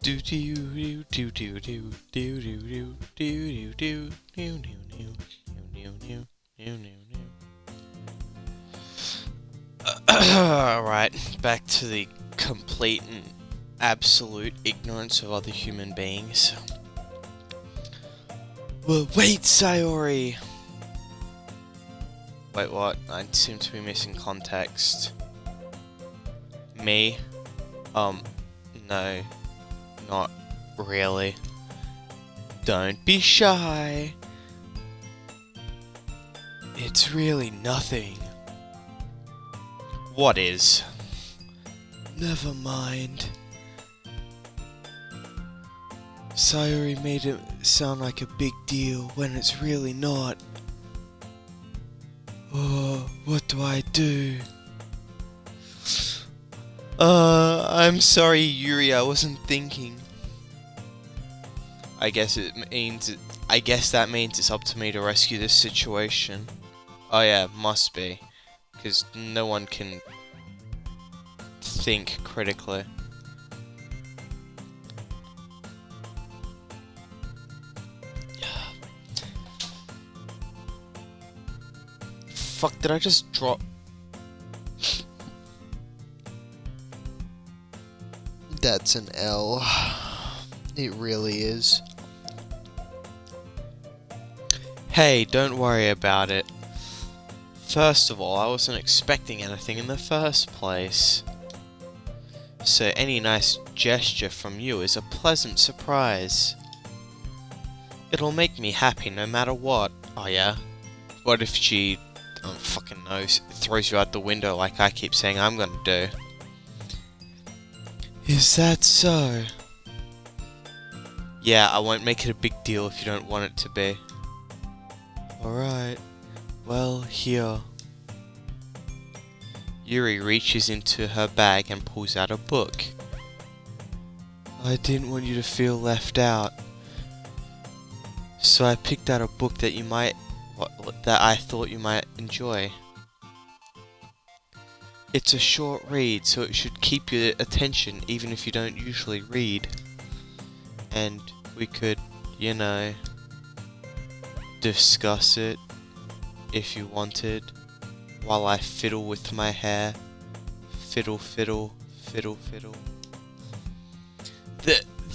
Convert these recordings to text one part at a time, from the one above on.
Do do do do do do do do do do do do do. Alright, back to the complete and absolute ignorance of other human beings. Well, wait, Sayori! Wait, what? I seem to be missing context. Me? No. Not really. Don't be shy. It's really nothing. What is? Never mind. Sayori made it sound like a big deal when it's really not. Oh, what do I do? I'm sorry, Yuri, I wasn't thinking. I guess that means it's up to me to rescue this situation. Oh yeah, must be. Because no one can think critically. Fuck, did I just drop? That's an L. It really is. Hey, don't worry about it. First of all, I wasn't expecting anything in the first place. So any nice gesture from you is a pleasant surprise. It'll make me happy no matter what. Oh yeah? What if she, I don't fucking know, throws you out the window like I keep saying I'm gonna do? Is that so? Yeah, I won't make it a big deal if you don't want it to be. Alright. Well, here. Yuri reaches into her bag and pulls out a book. I didn't want you to feel left out. So I picked out a book that that I thought you might enjoy. It's a short read, so it should keep your attention even if you don't usually read. And we could, you know, discuss it if you wanted while I fiddle with my hair. Fiddle, fiddle, fiddle, fiddle.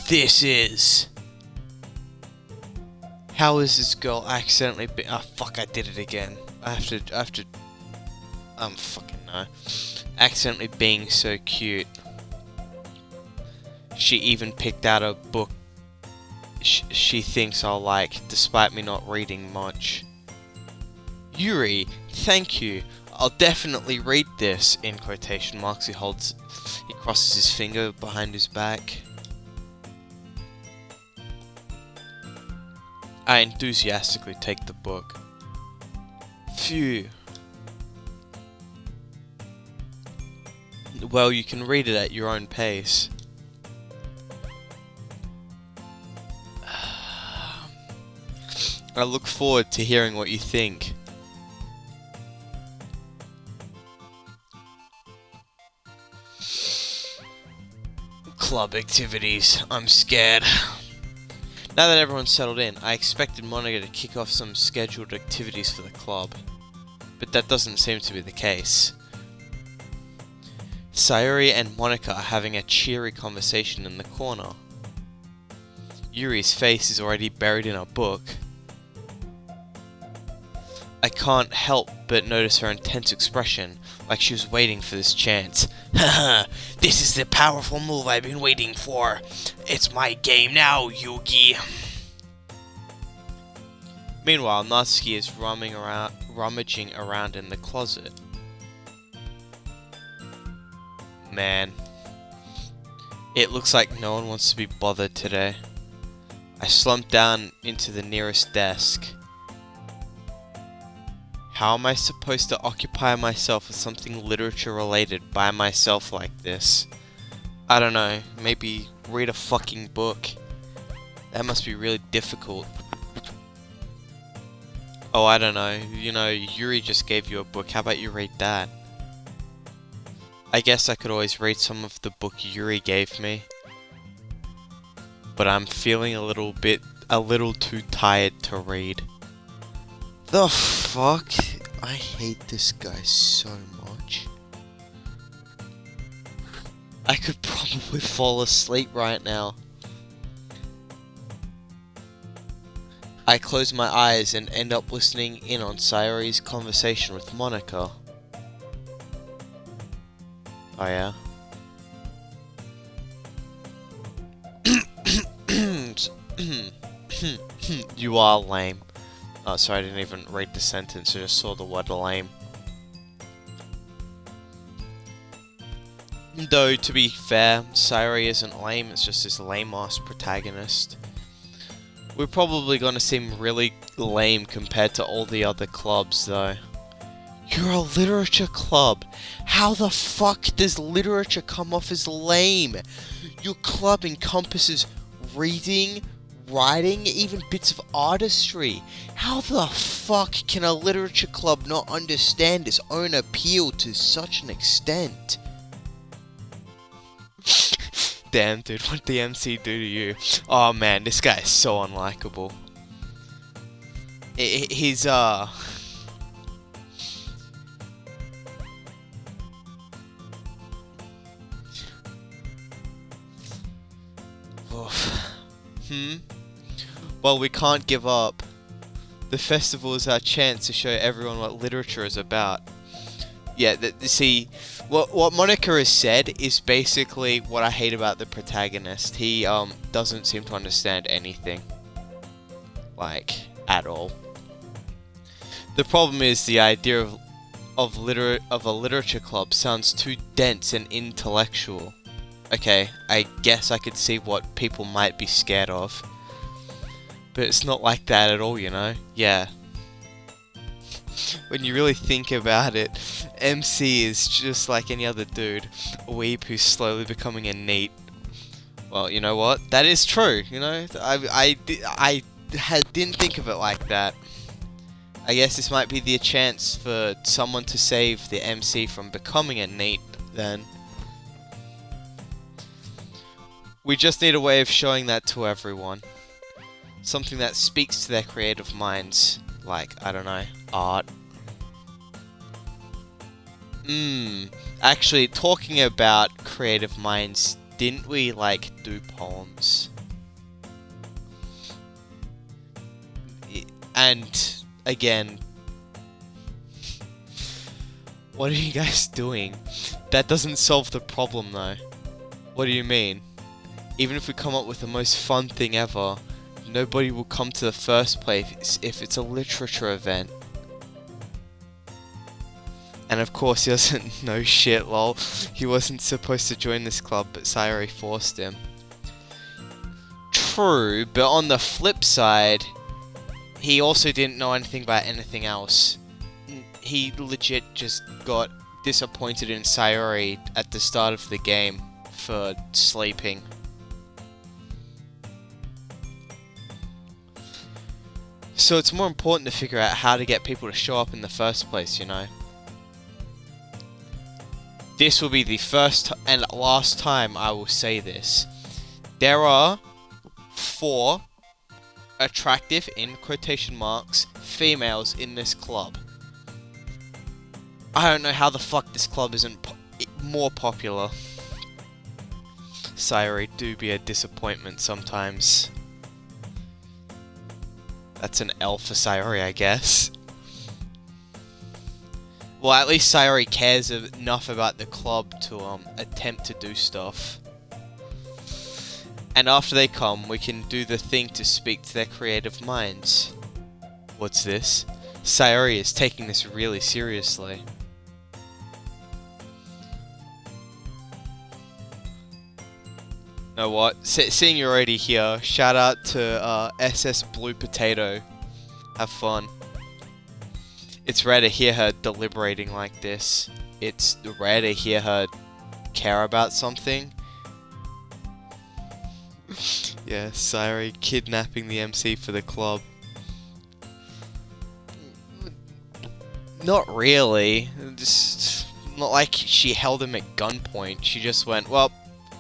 This is... How is this girl accidentally oh fuck, I did it again. I have to fucking no. Accidentally being so cute. She even picked out a book she thinks I'll like, despite me not reading much. Yuri, thank you. I'll definitely read this, in quotation marks. He crosses his finger behind his back. I enthusiastically take the book. Phew. Well, you can read it at your own pace. I look forward to hearing what you think. Club activities. I'm scared. Now that everyone's settled in, I expected Monica to kick off some scheduled activities for the club. But that doesn't seem to be the case. Sayori and Monica are having a cheery conversation in the corner. Yuri's face is already buried in a book. I can't help but notice her intense expression, like she was waiting for this chance. Haha, this is the powerful move I've been waiting for. It's my game now, Yugi. Meanwhile, Natsuki is rummaging around in the closet. Man, it looks like no one wants to be bothered today. I slumped down into the nearest desk. How am I supposed to occupy myself with something literature related by myself like this? I don't know, maybe read a fucking book. That must be really difficult. Oh, I don't know, you know, Yuri just gave you a book, how about you read that? I guess I could always read some of the book Yuri gave me. but I'm feeling a little too tired to read. The fuck? I hate this guy so much. I could probably fall asleep right now. I close my eyes and end up listening in on Sayori's conversation with Monica. Oh yeah? You are lame. Oh, sorry, I didn't even read the sentence, I just saw the word lame. Though, to be fair, Sayori isn't lame, it's just this lame-ass protagonist. We're probably gonna seem really lame compared to all the other clubs, though. You're a literature club! How the fuck does literature come off as lame? Your club encompasses reading, writing, even bits of artistry. How the fuck can a literature club not understand its own appeal to such an extent? Damn, dude, what'd the MC do to you? Oh man, this guy is so unlikable. He's Well, we can't give up. The festival is our chance to show everyone what literature is about. Yeah, see, what Monica has said is basically what I hate about the protagonist. He doesn't seem to understand anything, like, at all. The problem is the idea of a literature club sounds too dense and intellectual. Okay, I guess I could see what people might be scared of, but it's not like that at all, you know? Yeah. When you really think about it, MC is just like any other dude, a weeb who's slowly becoming a NEET. Well, you know what? That is true, you know? I didn't think of it like that. I guess this might be the chance for someone to save the MC from becoming a NEET, then. We just need a way of showing that to everyone. Something that speaks to their creative minds. Like, I don't know, art. Actually, talking about creative minds, didn't we, like, do poems? And, again, what are you guys doing? That doesn't solve the problem, though. What do you mean? Even if we come up with the most fun thing ever, nobody will come to the first place if it's a literature event. And of course he doesn't know shit, lol. He wasn't supposed to join this club, but Sayori forced him. True, but on the flip side, he also didn't know anything about anything else. He legit just got disappointed in Sayori at the start of the game for sleeping. So it's more important to figure out how to get people to show up in the first place, you know. This will be the first and last time I will say this. There are 4 attractive, in quotation marks, females in this club. I don't know how the fuck this club isn't more popular. Sayori do be a disappointment sometimes. That's an L for Sayori, I guess. Well, at least Sayori cares enough about the club to attempt to do stuff. And after they come, we can do the thing to speak to their creative minds. What's this? Sayori is taking this really seriously. Know what? Seeing you're already here, shout out to SS Blue Potato. Have fun. It's rare to hear her deliberating like this. It's rare to hear her care about something. Yeah, Sayori kidnapping the MC for the club. Not really. Just not like she held him at gunpoint. She just went, well,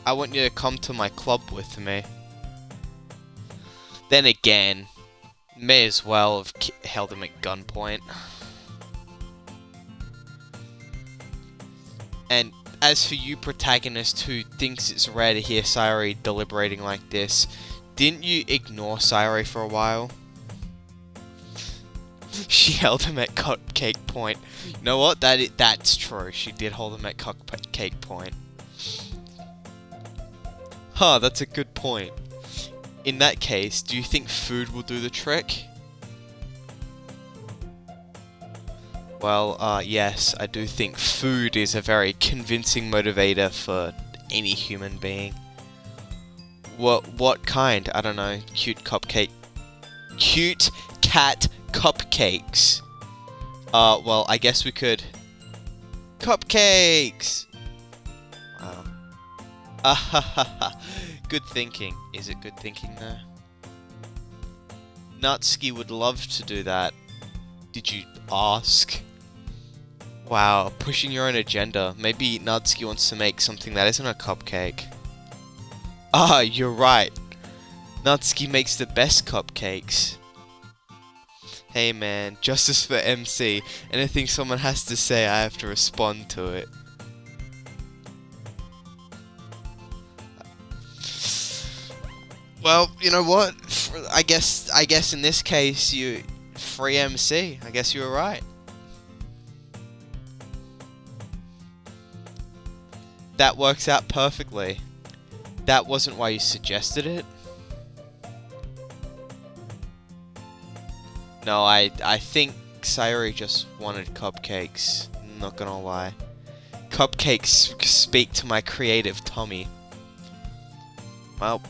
I want you to come to my club with me. Then again, may as well have held him at gunpoint. And as for you, protagonist, who thinks it's rare to hear Sayori deliberating like this, didn't you ignore Sayori for a while? She held him at cupcake point. You know what? That's true. She did hold him at cupcake point. Huh, that's a good point. In that case, do you think food will do the trick? Well, yes, I do think food is a very convincing motivator for any human being. What kind? I don't know. Cute cat cupcakes. Well, I guess we could... Cupcakes! Wow. Good thinking. Is it good thinking though? Natsuki would love to do that. Did you ask? Wow, pushing your own agenda. Maybe Natsuki wants to make something that isn't a cupcake. Ah, you're right. Natsuki makes the best cupcakes. Hey man, justice for MC. Anything someone has to say, I have to respond to it. Well, you know what? I guess in this case, you free MC. I guess you were right. That works out perfectly. That wasn't why you suggested it? No, I think Sayori just wanted cupcakes. Not gonna lie. Cupcakes speak to my creative tummy. Well,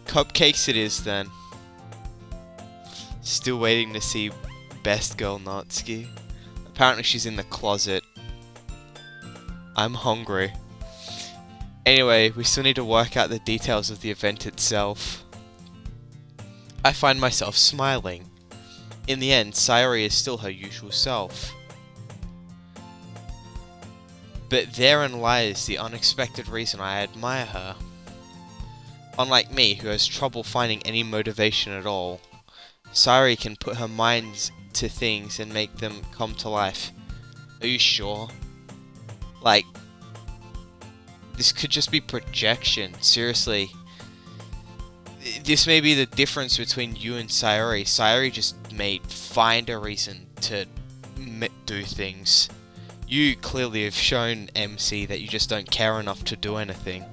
cupcakes it is then. Still waiting to see best girl Natsuki. Apparently she's in the closet. I'm hungry. Anyway, we still need to work out the details of the event itself. I find myself smiling. In the end, Sayori is still her usual self. But therein lies the unexpected reason I admire her. Unlike me, who has trouble finding any motivation at all, Sayori can put her mind to things and make them come to life. Are you sure? Like, this could just be projection, seriously. This may be the difference between you and Sayori. Sayori just may find a reason to do things. You clearly have shown MC that you just don't care enough to do anything.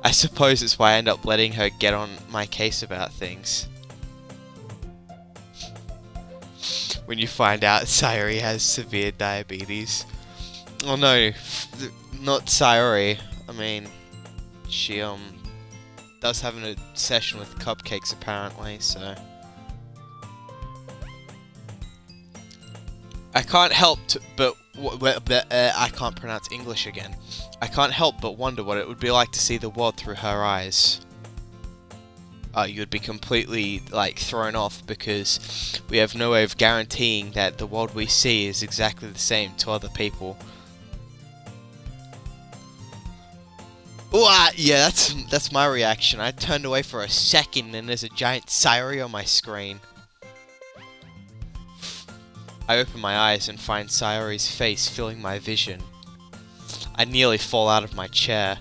I suppose it's why I end up letting her get on my case about things. When you find out Sayori has severe diabetes. Oh no, not Sayori. I mean, she does have an obsession with cupcakes apparently, so I can't help but I can't pronounce English again. I can't help but wonder what it would be like to see the world through her eyes. You would be completely, like, thrown off because we have no way of guaranteeing that the world we see is exactly the same to other people. Ooh, yeah, that's my reaction. I turned away for a second and there's a giant Sayori on my screen. I open my eyes and find Sayori's face filling my vision. I nearly fall out of my chair.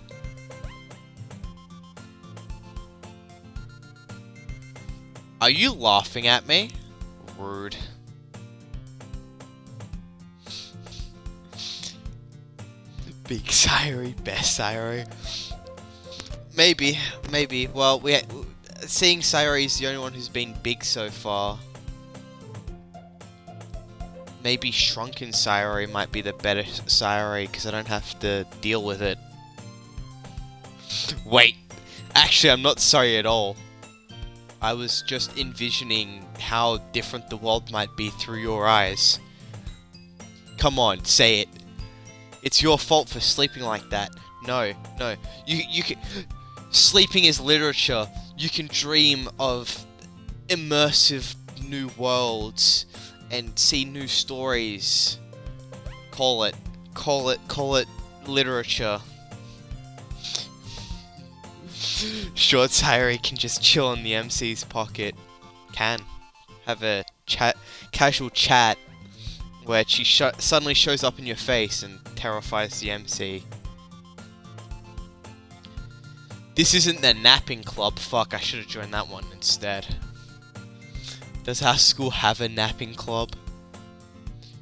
Are you laughing at me? Rude. Big Sayori, best Sayori. Maybe. Well, seeing Sayori is the only one who's been big so far. Maybe Shrunken Sayori might be the better Sayori because I don't have to deal with it. Wait, actually I'm not sorry at all. I was just envisioning how different the world might be through your eyes. Come on, say it. It's your fault for sleeping like that. No. You can... Sleeping is literature. You can dream of immersive new worlds and see new stories. Call it literature. Short Sayori can just chill in the MC's pocket. Can. Have a casual chat where she suddenly shows up in your face and terrifies the MC. This isn't the napping club. Fuck, I should have joined that one instead. Does our school have a napping club?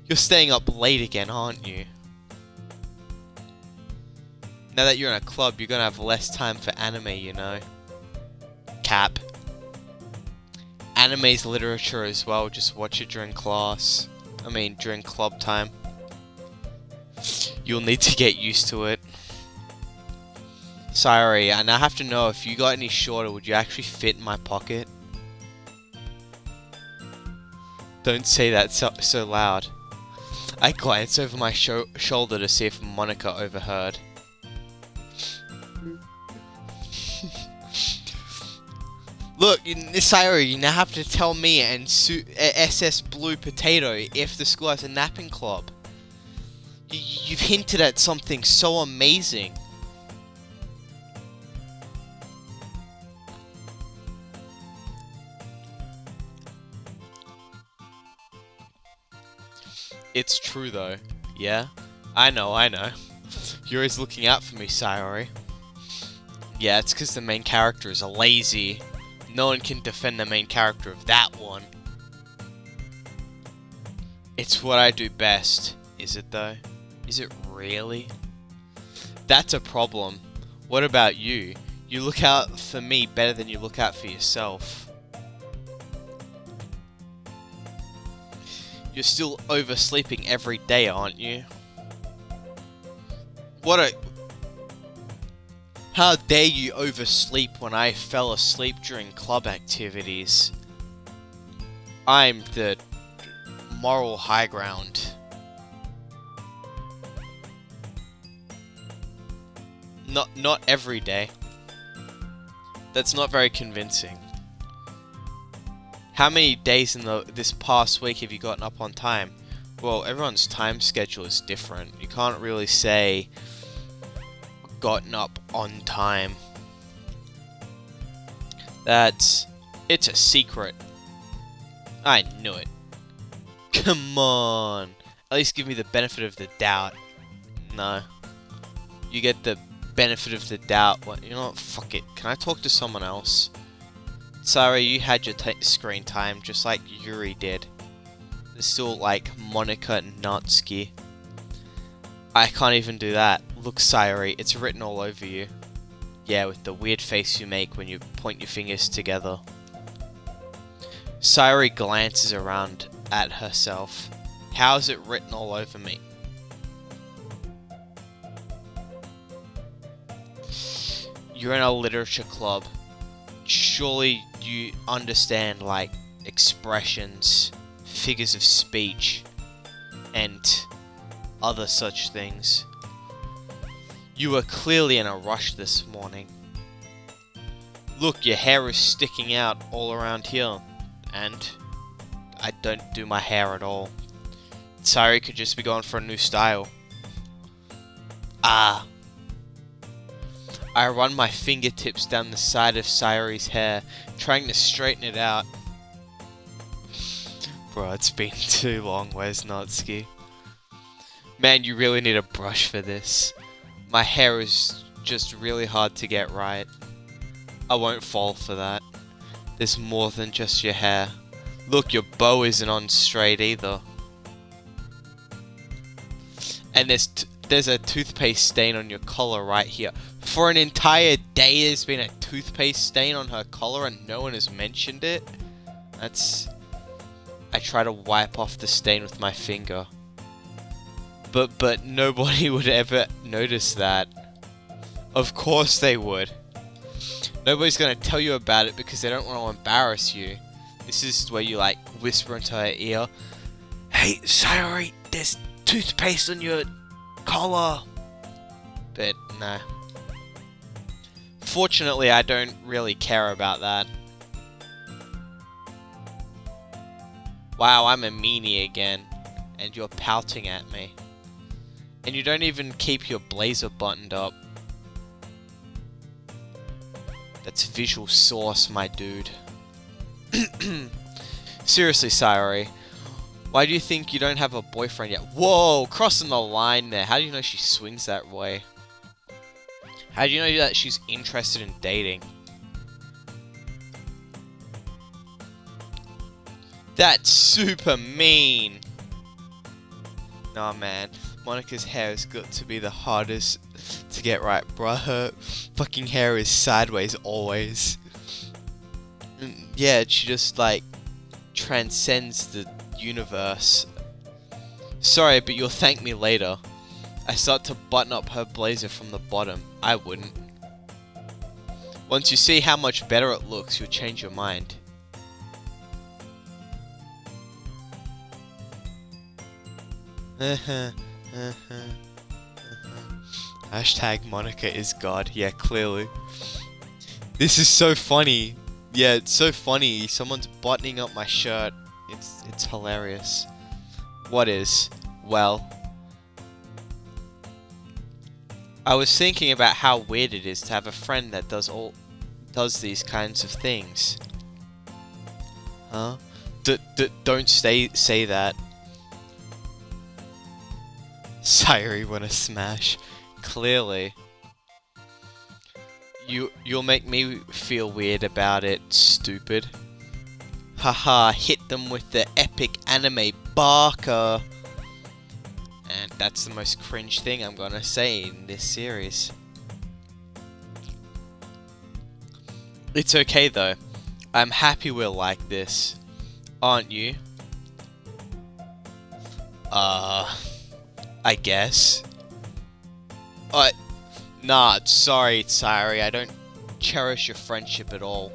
You're staying up late again, aren't you? Now that you're in a club, you're gonna have less time for anime, you know. Cap. Anime's literature as well, just watch it during class. I mean, during club time. You'll need to get used to it. Sorry, and I have to know, if you got any shorter, would you actually fit in my pocket? Don't say that so loud. I glance over my shoulder to see if Monica overheard. Look, Sayori, you now have to tell me and SS Blue Potato if the school has a napping club. You've hinted at something so amazing. It's true though. Yeah? I know. You're always looking out for me, Sayori. Yeah, it's because the main character is lazy. No one can defend the main character of that one. It's what I do best. Is it though? Is it really? That's a problem. What about you? You look out for me better than you look out for yourself. You're still oversleeping every day, aren't you? How dare you oversleep when I fell asleep during club activities? I'm the moral high ground. Not every day. That's not very convincing. How many days in this past week have you gotten up on time? Well, everyone's time schedule is different. You can't really say gotten up on time. It's a secret. I knew it. Come on. At least give me the benefit of the doubt. No. You get the benefit of the doubt. What? You know what? Fuck it. Can I talk to someone else? Sorry, you had your screen time just like Yuri did. There's still like Monica Natsuki. I can't even do that. Look, Sayori, it's written all over you. Yeah, with the weird face you make when you point your fingers together. Sayori glances around at herself. How is it written all over me? You're in a literature club. Surely you understand, like, expressions, figures of speech, and other such things. You were clearly in a rush this morning. Look, your hair is sticking out all around here, and I don't do my hair at all. Sayori could just be going for a new style. Ah. I run my fingertips down the side of Sayori's hair, trying to straighten it out. Bro, it's been too long. Where's Natsuki? Man, you really need a brush for this. My hair is just really hard to get right. I won't fall for that. There's more than just your hair. Look, your bow isn't on straight either. And there's a toothpaste stain on your collar right here. For an entire day there's been a toothpaste stain on her collar and no one has mentioned it? I try to wipe off the stain with my finger. But nobody would ever notice that. Of course they would. Nobody's gonna tell you about it because they don't want to embarrass you. This is where you like whisper into her ear, "Hey, Sayori, there's toothpaste on your collar." But nah. Fortunately, I don't really care about that. Wow, I'm a meanie again, and you're pouting at me. And you don't even keep your blazer buttoned up. That's visual sauce, my dude. Seriously, Sayori. Why do you think you don't have a boyfriend yet? Whoa, crossing the line there. How do you know she swings that way? How do you know that she's interested in dating? That's super mean. Nah, man. Monika's hair has got to be the hardest to get right, bruh. Her fucking hair is sideways always. Yeah, she just, like, transcends the universe. Sorry, but you'll thank me later. I start to button up her blazer from the bottom. I wouldn't. Once you see how much better it looks, you'll change your mind. Hashtag Monika is God. Yeah, clearly. This is so funny. Yeah, it's so funny. Someone's buttoning up my shirt. It's hilarious. What is? Well, I was thinking about how weird it is to have a friend that does these kinds of things. Huh? Don't say that. Sayori wanna smash. Clearly. You'll make me feel weird about it, stupid. Haha, hit them with the epic anime barker. And that's the most cringe thing I'm gonna say in this series. It's okay though. I'm happy we're like this. Aren't you? I guess. Nah, sorry, Sayori. I don't cherish your friendship at all.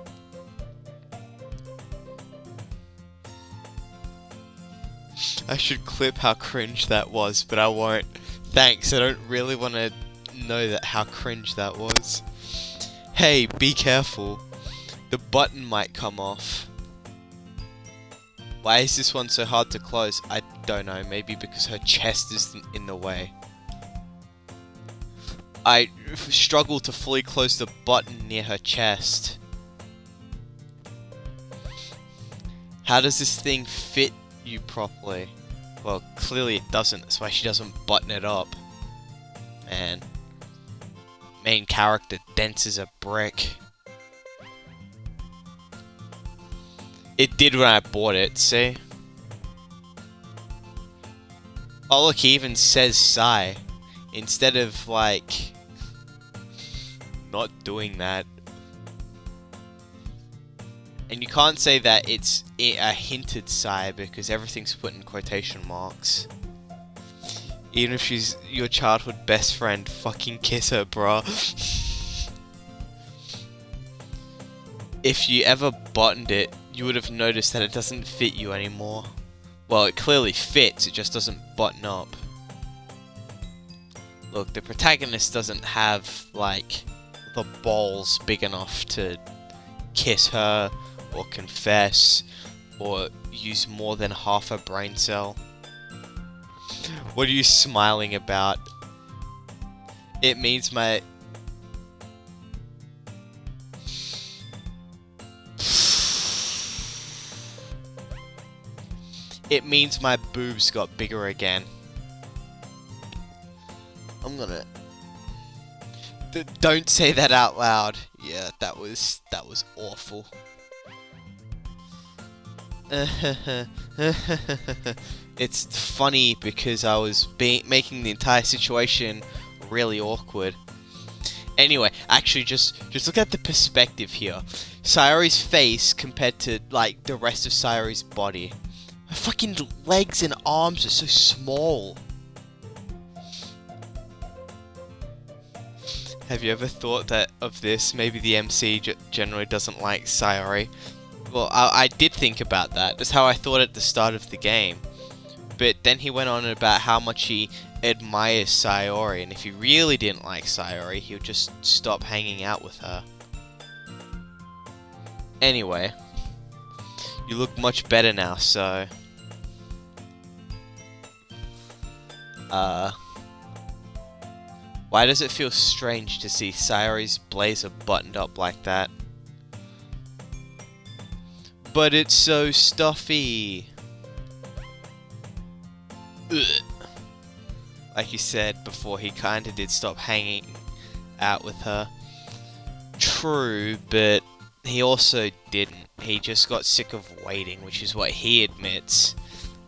I should clip how cringe that was, but I won't. Thanks, I don't really want to know how cringe that was. Hey, be careful. The button might come off. Why is this one so hard to close? I don't know, maybe because her chest is in the way. I struggle to fully close the button near her chest. How does this thing fit you properly? Well, clearly it doesn't, that's why she doesn't button it up. Man. Main character dense as a brick. It did when I bought it, see? Oh look, he even says sigh. Instead of, like, not doing that. And you can't say that it's a hinted sigh because everything's put in quotation marks. Even if she's your childhood best friend, fucking kiss her, bruh. If you ever buttoned it, you would have noticed that it doesn't fit you anymore. Well, it clearly fits, it just doesn't button up. Look, the protagonist doesn't have, like, the balls big enough to kiss her, or confess, or use more than half a brain cell. What are you smiling about? It means my... It means my boobs got bigger again. I'm gonna... Don't say that out loud. Yeah, that was awful. It's funny because I was making the entire situation really awkward. Anyway, actually, just look at the perspective here. Sayori's face compared to, like, the rest of Sayori's body. Her fucking legs and arms are so small. Have you ever thought of this? Maybe the MC generally doesn't like Sayori. Well, I did think about that. That's how I thought at the start of the game. But then he went on about how much he admires Sayori, and if he really didn't like Sayori, he would just stop hanging out with her. Anyway, you look much better now, so... Why does it feel strange to see Sayori's blazer buttoned up like that? But it's so stuffy. Ugh. Like you said before, he kinda did stop hanging out with her. True, but he also didn't. He just got sick of waiting, which is what he admits.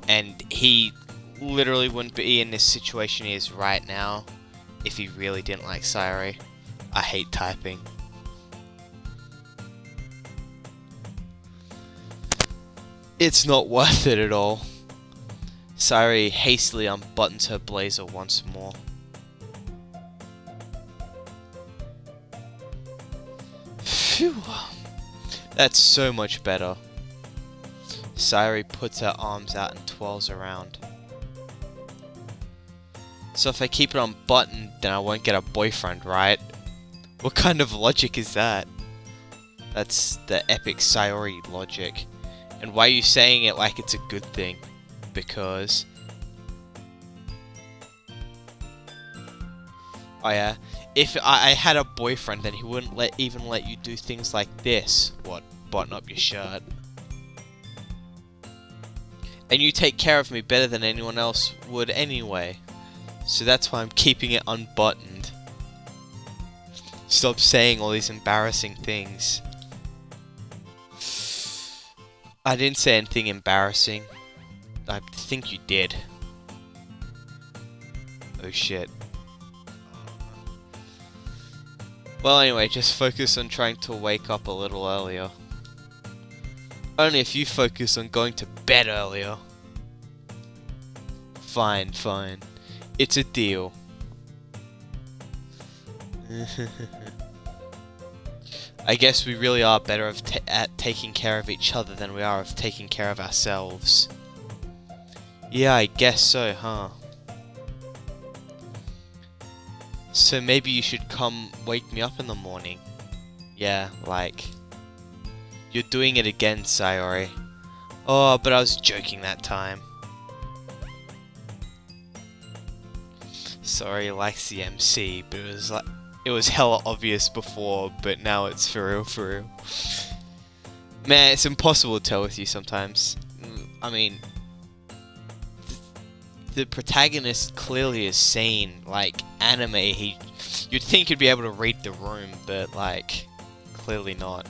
And he literally wouldn't be in this situation he is right now if he really didn't like Sayori. I hate typing. It's not worth it at all. Sayori hastily unbuttons her blazer once more. Phew. That's so much better. Sayori puts her arms out and twirls around. So if I keep it unbuttoned, then I won't get a boyfriend, right? What kind of logic is that? That's the epic Sayori logic. And why are you saying it like it's a good thing? Because... oh yeah, if I had a boyfriend, then he wouldn't even let you do things like this. What? Button up your shirt. And you take care of me better than anyone else would anyway. So that's why I'm keeping it unbuttoned. Stop saying all these embarrassing things. I didn't say anything embarrassing. I think you did. Oh shit. Well anyway, just focus on trying to wake up a little earlier. Only if you focus on going to bed earlier. Fine, fine. It's a deal. I guess we really are better at taking care of each other than we are of taking care of ourselves. Yeah, I guess so, huh? So maybe you should come wake me up in the morning. Yeah, like... You're doing it again, Sayori. Oh, but I was joking that time. Sorry, likes the MC, but it was hella obvious before, but now it's for real, for real. Man, it's impossible to tell with you sometimes. I mean, the protagonist clearly is sane. Like anime, you'd think he'd be able to read the room, but like, clearly not.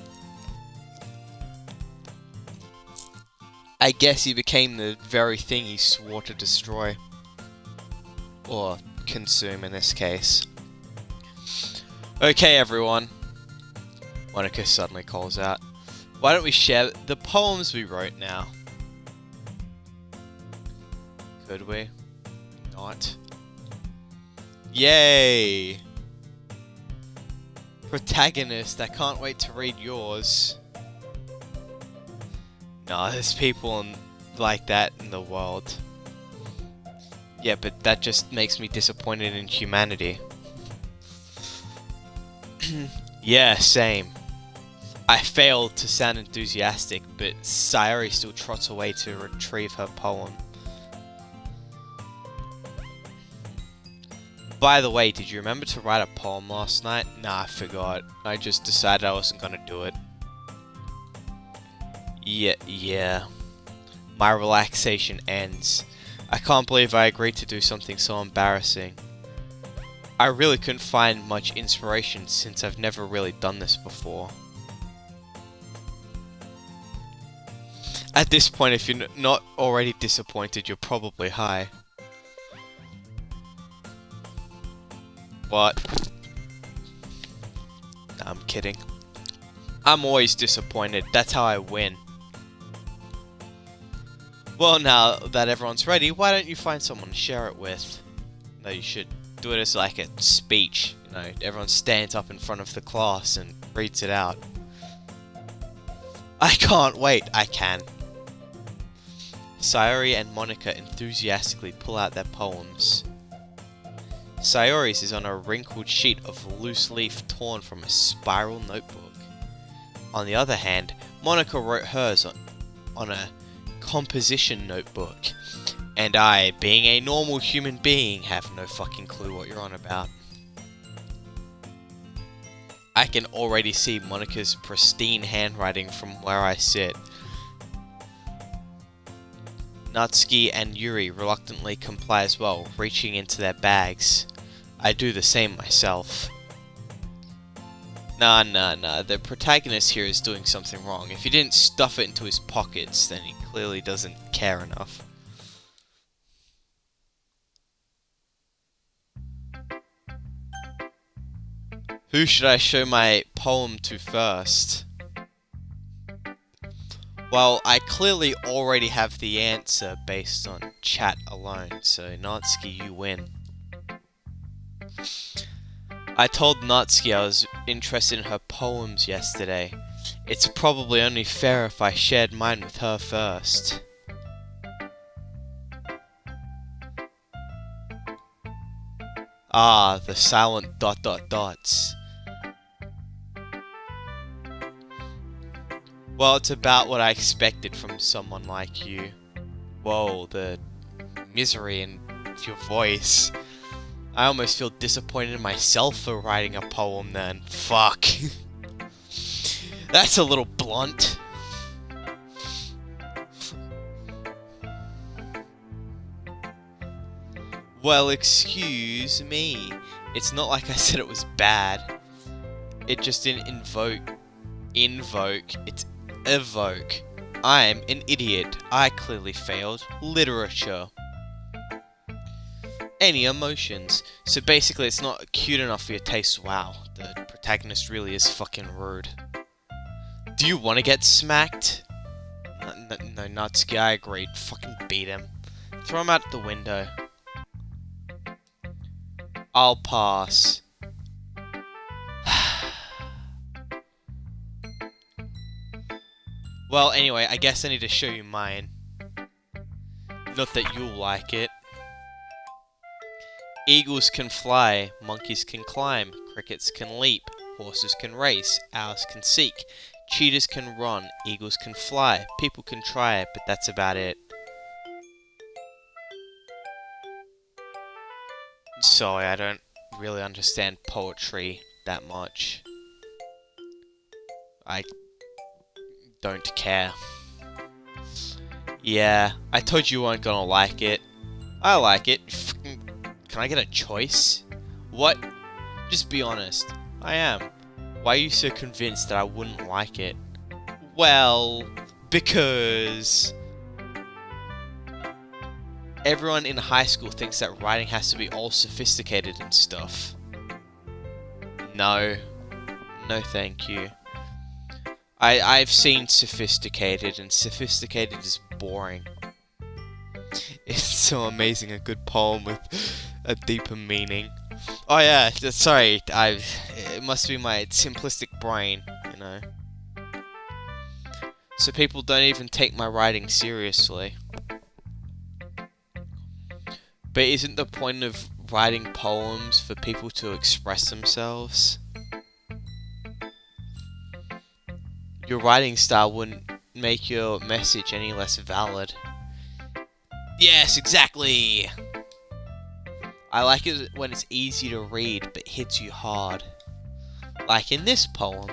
I guess he became the very thing he swore to destroy. Or consume in this case. Okay everyone. Monika suddenly calls out. Why don't we share the poems we wrote now? Could we? Not. Yay! Protagonist, I can't wait to read yours. No, there's people like that in the world. Yeah, but that just makes me disappointed in humanity. Yeah, same. I failed to sound enthusiastic, but Sayori still trots away to retrieve her poem. By the way, did you remember to write a poem last night? Nah, I forgot. I just decided I wasn't gonna do it. Yeah. My relaxation ends. I can't believe I agreed to do something so embarrassing. I really couldn't find much inspiration since I've never really done this before. At this point, if you're not already disappointed, you're probably high. What? Nah, I'm kidding. I'm always disappointed. That's how I win. Well, now that everyone's ready, why don't you find someone to share it with? No, you should do it as like a speech. You know, everyone stands up in front of the class and reads it out. I can't wait. I can. Sayori and Monika enthusiastically pull out their poems. Sayori's is on a wrinkled sheet of loose leaf torn from a spiral notebook. On the other hand, Monika wrote hers on a composition notebook. And I, being a normal human being, have no fucking clue what you're on about. I can already see Monika's pristine handwriting from where I sit. Natsuki and Yuri reluctantly comply as well, reaching into their bags. I do the same myself. Nah, the protagonist here is doing something wrong. If he didn't stuff it into his pockets, then he clearly doesn't care enough. Who should I show my poem to first? Well, I clearly already have the answer based on chat alone, so Natsuki, you win. I told Natsuki I was interested in her poems yesterday. It's probably only fair if I shared mine with her first. Ah, the silent ... dots. Well, it's about what I expected from someone like you. Whoa, the misery in your voice. I almost feel disappointed in myself for writing a poem then. Fuck. That's a little blunt. Well, excuse me. It's not like I said it was bad. It just didn't invoke, it's evoke. I'm an idiot. I clearly failed literature. Any emotions. So basically it's not cute enough for your taste. Wow, the protagonist really is fucking rude. Do you want to get smacked? No, Natsuki, I agreed. Fucking beat him. Throw him out the window. I'll pass. Well, anyway, I guess I need to show you mine. Not that you'll like it. Eagles can fly, monkeys can climb, crickets can leap, horses can race, owls can seek, cheetahs can run, eagles can fly, people can try, but that's about it. Sorry, I don't really understand poetry that much. I don't care. Yeah, I told you weren't gonna like it. I like it. Can I get a choice? What? Just be honest. I am. Why are you so convinced that I wouldn't like it? Well, because everyone in high school thinks that writing has to be all sophisticated and stuff. No. No thank you. I've seen sophisticated, and sophisticated is boring. It's so amazing, a good poem with a deeper meaning. Oh yeah, sorry, it must be my simplistic brain, you know. So people don't even take my writing seriously. But isn't the point of writing poems for people to express themselves? Your writing style wouldn't make your message any less valid. Yes, exactly! I like it when it's easy to read but hits you hard. Like in this poem.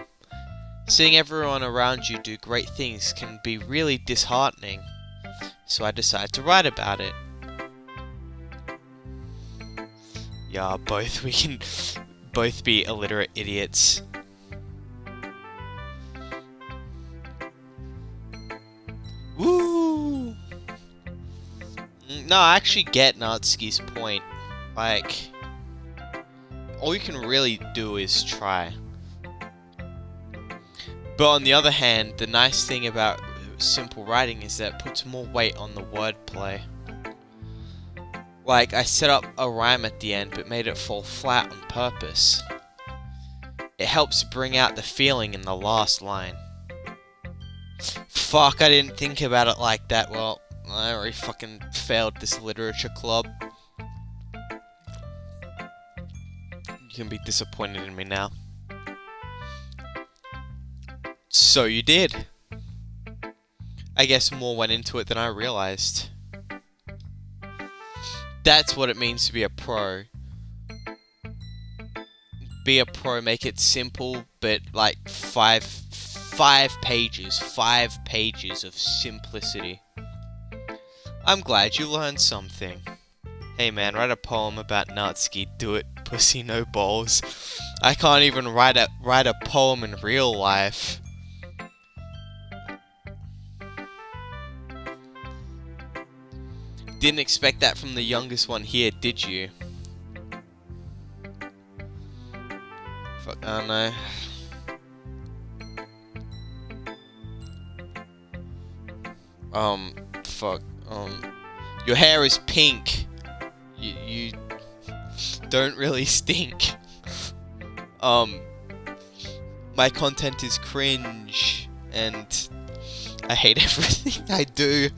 Seeing everyone around you do great things can be really disheartening. So I decided to write about it. Yeah, we can both be illiterate idiots. Woo! No, I actually get Natsuki's point. Like, all you can really do is try. But on the other hand, the nice thing about simple writing is that it puts more weight on the wordplay. Like, I set up a rhyme at the end, but made it fall flat on purpose. It helps bring out the feeling in the last line. Fuck, I didn't think about it like that. Well, I already fucking failed this literature club. You can be disappointed in me now. So you did. I guess more went into it than I realized. That's what it means to be a pro. Be a pro, make it simple, but like five pages of simplicity. I'm glad you learned something. Hey man, write a poem about Natsuki. Do it, pussy, no balls. I can't even write a poem in real life. Didn't expect that from the youngest one here, did you? Fuck, I don't know. Fuck. Your hair is pink. You don't really stink. My content is cringe, and I hate everything I do.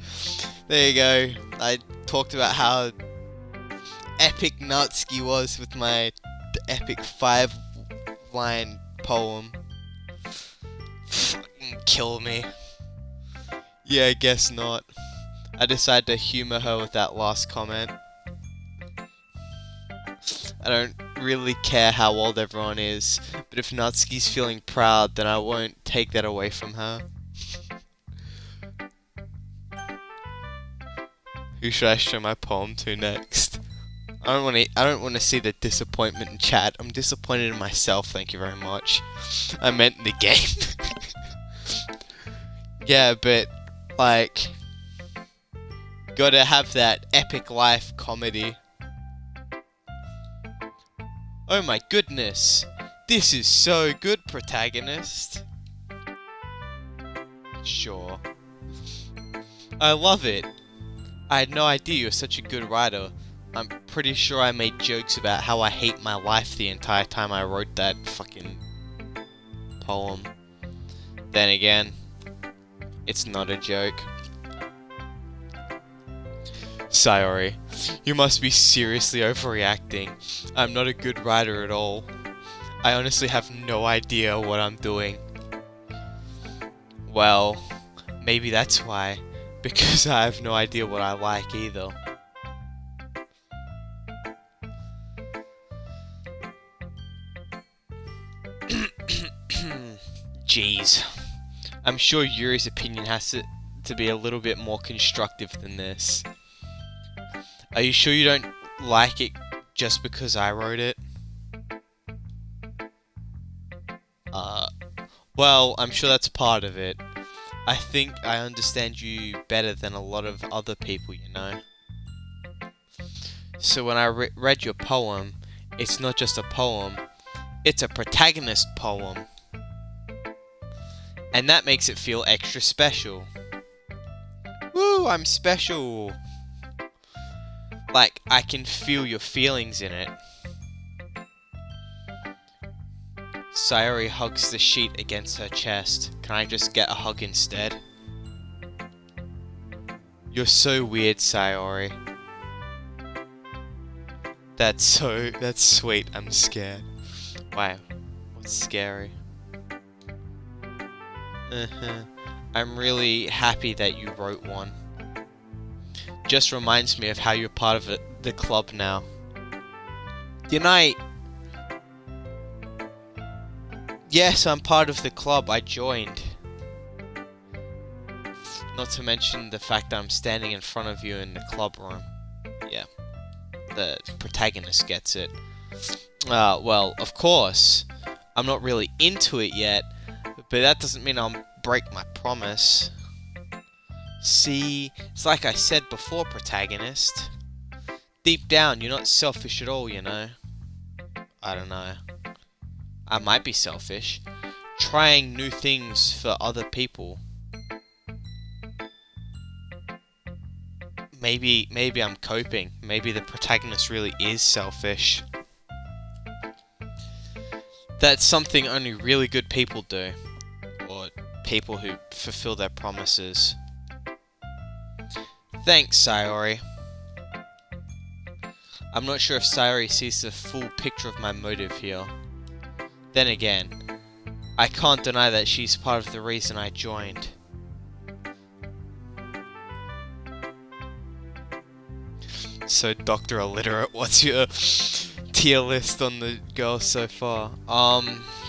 There you go. I talked about how epic Natsuki was with my epic 5-line poem. Fucking kill me. Yeah, I guess not. I decided to humor her with that last comment. I don't really care how old everyone is, but if Natsuki's feeling proud, then I won't take that away from her. Who should I show my poem to next? I don't want to see the disappointment in chat. I'm disappointed in myself, thank you very much. I meant in the game. Yeah, but like, gotta have that epic life comedy. Oh my goodness, this is so good, protagonist. Sure. I love it. I had no idea you were such a good writer. I'm pretty sure I made jokes about how I hate my life the entire time I wrote that fucking poem. Then again, it's not a joke. Sayori, you must be seriously overreacting. I'm not a good writer at all. I honestly have no idea what I'm doing. Well, maybe that's why. Because I have no idea what I like either. Jeez. I'm sure Yuri's opinion has to be a little bit more constructive than this. Are you sure you don't like it just because I wrote it? Well, I'm sure that's part of it. I think I understand you better than a lot of other people, you know. So when I read your poem, it's not just a poem, it's a protagonist poem. And that makes it feel extra special. Woo, I'm special! Like, I can feel your feelings in it. Sayori hugs the sheet against her chest. Can I just get a hug instead? You're so weird, Sayori. That's sweet. I'm scared. Wow, what's scary? I'm really happy that you wrote one. Just reminds me of how you're part of the club now. Good night. Yes, I'm part of the club. I joined. Not to mention the fact that I'm standing in front of you in the club room. Yeah. The protagonist gets it. Well, of course. I'm not really into it yet, but that doesn't mean I'll break my promise. See, it's like I said before, protagonist. Deep down, you're not selfish at all, you know. I don't know. I might be selfish. Trying new things for other people. Maybe I'm coping. Maybe the protagonist really is selfish. That's something only really good people do. Or people who fulfill their promises. Thanks, Sayori. I'm not sure if Sayori sees the full picture of my motive here. Then again, I can't deny that she's part of the reason I joined. So, Dr. Illiterate, what's your tier list on the girls so far?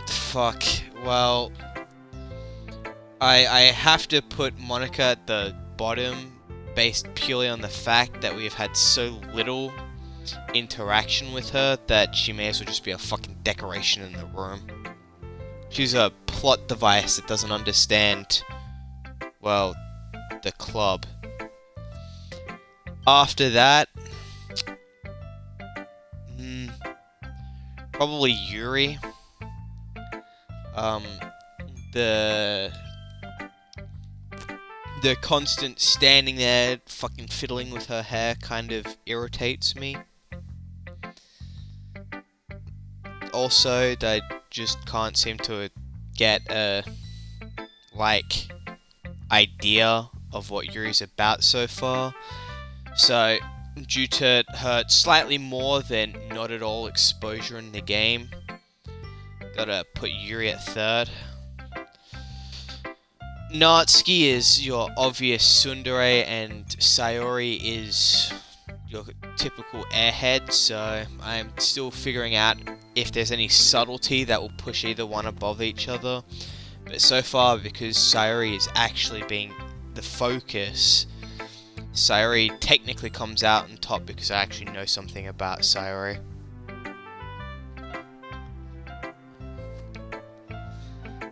Fuck. Well, I have to put Monica at the bottom based purely on the fact that we've had so little interaction with her that she may as well just be a fucking decoration in the room. She's a plot device that doesn't understand, well, the club. After that, probably Yuri. The constant standing there, fucking fiddling with her hair kind of irritates me. Also, I just can't seem to get a, idea of what Yuri's about so far. So, due to her slightly more than not at all exposure in the game, gotta put Yuri at third. Natsuki is your obvious tsundere, and Sayori is your typical airhead, so I'm still figuring out if there's any subtlety that will push either one above each other. But so far, because Sayori is actually being the focus, Sayori technically comes out on top because I actually know something about Sayori.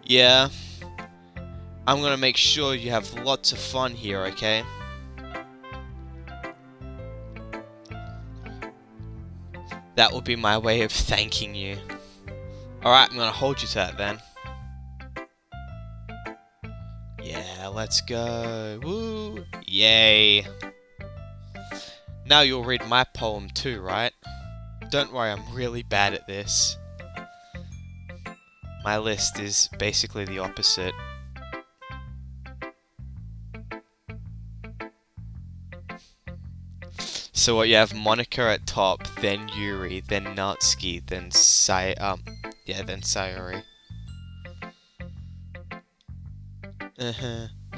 Yeah. I'm gonna make sure you have lots of fun here, okay? That will be my way of thanking you. Alright, I'm gonna hold you to that then. Yeah, let's go. Woo! Yay! Now you'll read my poem too, right? Don't worry, I'm really bad at this. My list is basically the opposite. So what, you have Monika at top, then Yuri, then Natsuki, then then Sayori.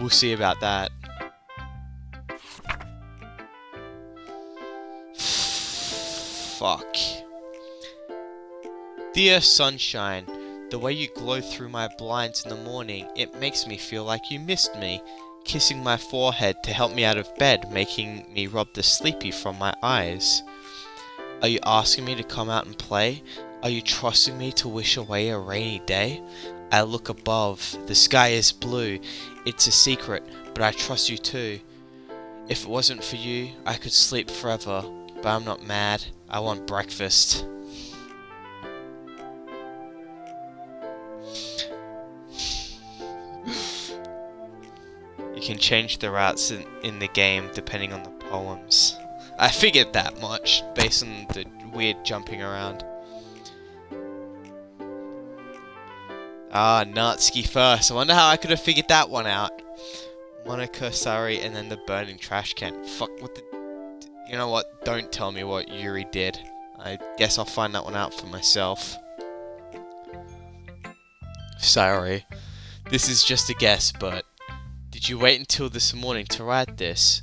We'll see about that. Fuck. Dear sunshine, the way you glow through my blinds in the morning, it makes me feel like you missed me. Kissing my forehead to help me out of bed, making me rub the sleepy from my eyes. Are you asking me to come out and play? Are you trusting me to wish away a rainy day? I look above, the sky is blue. It's a secret, but I trust you too. If it wasn't for you, I could sleep forever, but I'm not mad. I want breakfast. You can change the routes in the game depending on the poems. I figured that much, based on the weird jumping around. Ah, Natsuki first. I wonder how I could have figured that one out. Monika, Sari, and then the burning trash can. Fuck, what the... You know what? Don't tell me what Yuri did. I guess I'll find that one out for myself. Sorry. This is just a guess, but... Did you wait until this morning to write this?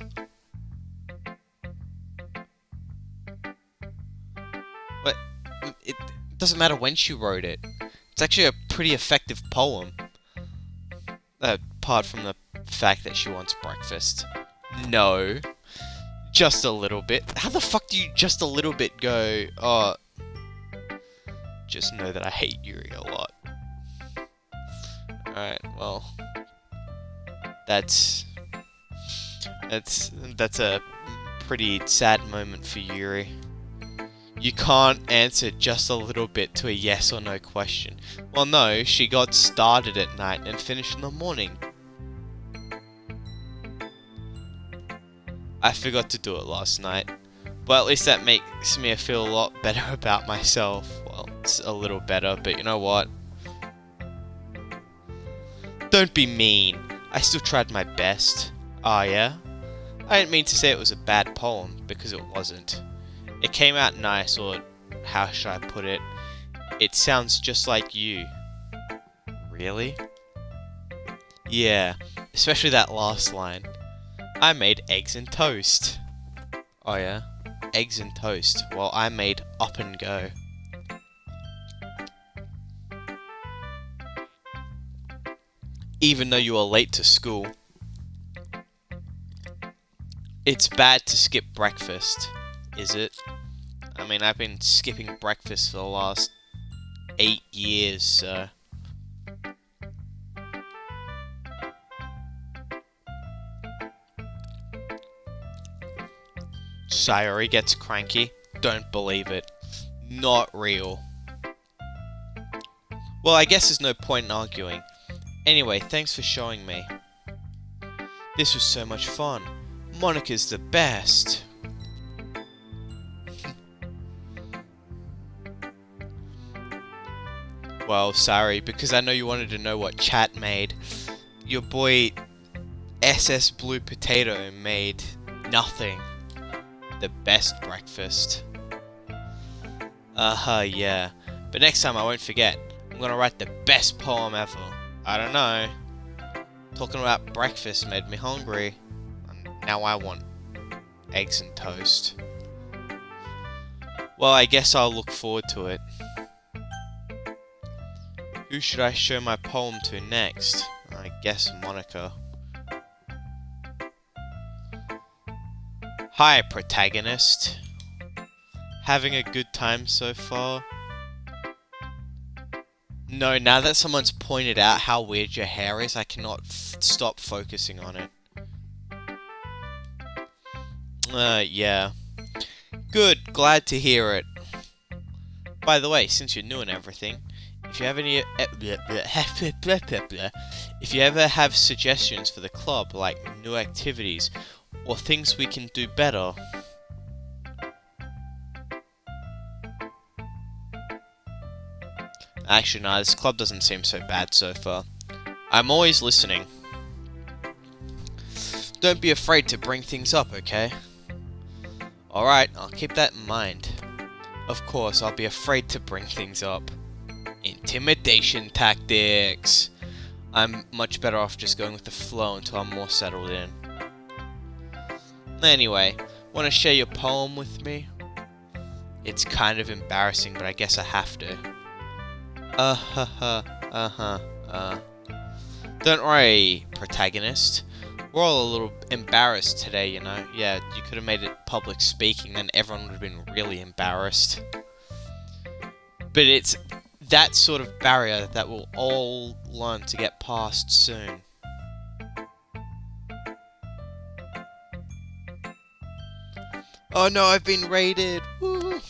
What? It doesn't matter when she wrote it. It's actually a pretty effective poem. Apart from the fact that she wants breakfast. No. Just a little bit. How the fuck do you just a little bit go, oh... Just know that I hate Yuri a lot. Alright, well... That's a pretty sad moment for Yuri. You can't answer just a little bit to a yes or no question. Well, no, she got started at night and finished in the morning. I forgot to do it last night. Well, at least that makes me feel a lot better about myself. Well, it's a little better, but you know what? Don't be mean. I still tried my best. Ah, yeah? I didn't mean to say it was a bad poem, because it wasn't. It came out nice, or how should I put it? It sounds just like you. Really? Yeah, especially that last line. I made eggs and toast. Oh yeah? Eggs and toast. Well, I made up and go. Even though you are late to school. It's bad to skip breakfast, is it? I mean, I've been skipping breakfast for the last 8 years, so... Sayori gets cranky. Don't believe it. Not real. Well, I guess there's no point in arguing. Anyway, thanks for showing me. This was so much fun. Monika's the best. Well, sorry, because I know you wanted to know what chat made. Your boy SS Blue Potato made nothing. The best breakfast. Yeah. But next time I won't forget. I'm gonna write the best poem ever. I don't know. Talking about breakfast made me hungry. And now I want eggs and toast. Well, I guess I'll look forward to it. Who should I show my poem to next? I guess Monika. Hi, protagonist. Having a good time so far? No, now that someone's pointed out how weird your hair is, I cannot stop focusing on it. Yeah. Good, glad to hear it. By the way, since you're new and everything, if you have any... if you ever have suggestions for the club, like new activities, or things we can do better... Actually, no, this club doesn't seem so bad so far. I'm always listening. Don't be afraid to bring things up, okay? Alright, I'll keep that in mind. Of course, I'll be afraid to bring things up. Intimidation tactics! I'm much better off just going with the flow until I'm more settled in. Anyway, want to share your poem with me? It's kind of embarrassing, but I guess I have to. Don't worry, protagonist. We're all a little embarrassed today, you know. Yeah, you could have made it public speaking, then everyone would have been really embarrassed. But it's that sort of barrier that we'll all learn to get past soon. Oh no, I've been raided! Woo!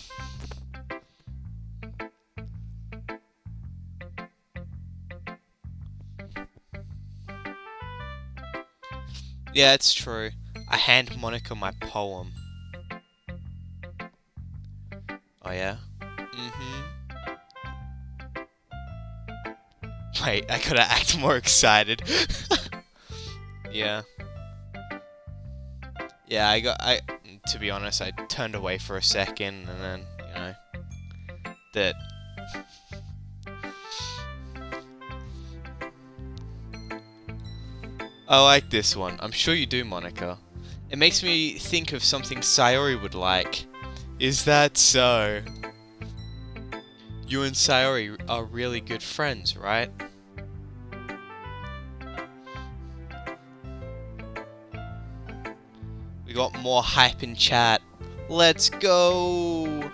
Yeah, it's true. I hand Monika my poem. Oh yeah? Wait, I gotta act more excited. Yeah. Yeah, to be honest, I turned away for a second, and then, you know, that... I like this one. I'm sure you do, Monika. It makes me think of something Sayori would like. Is that so? You and Sayori are really good friends, right? We got more hype in chat. Let's go!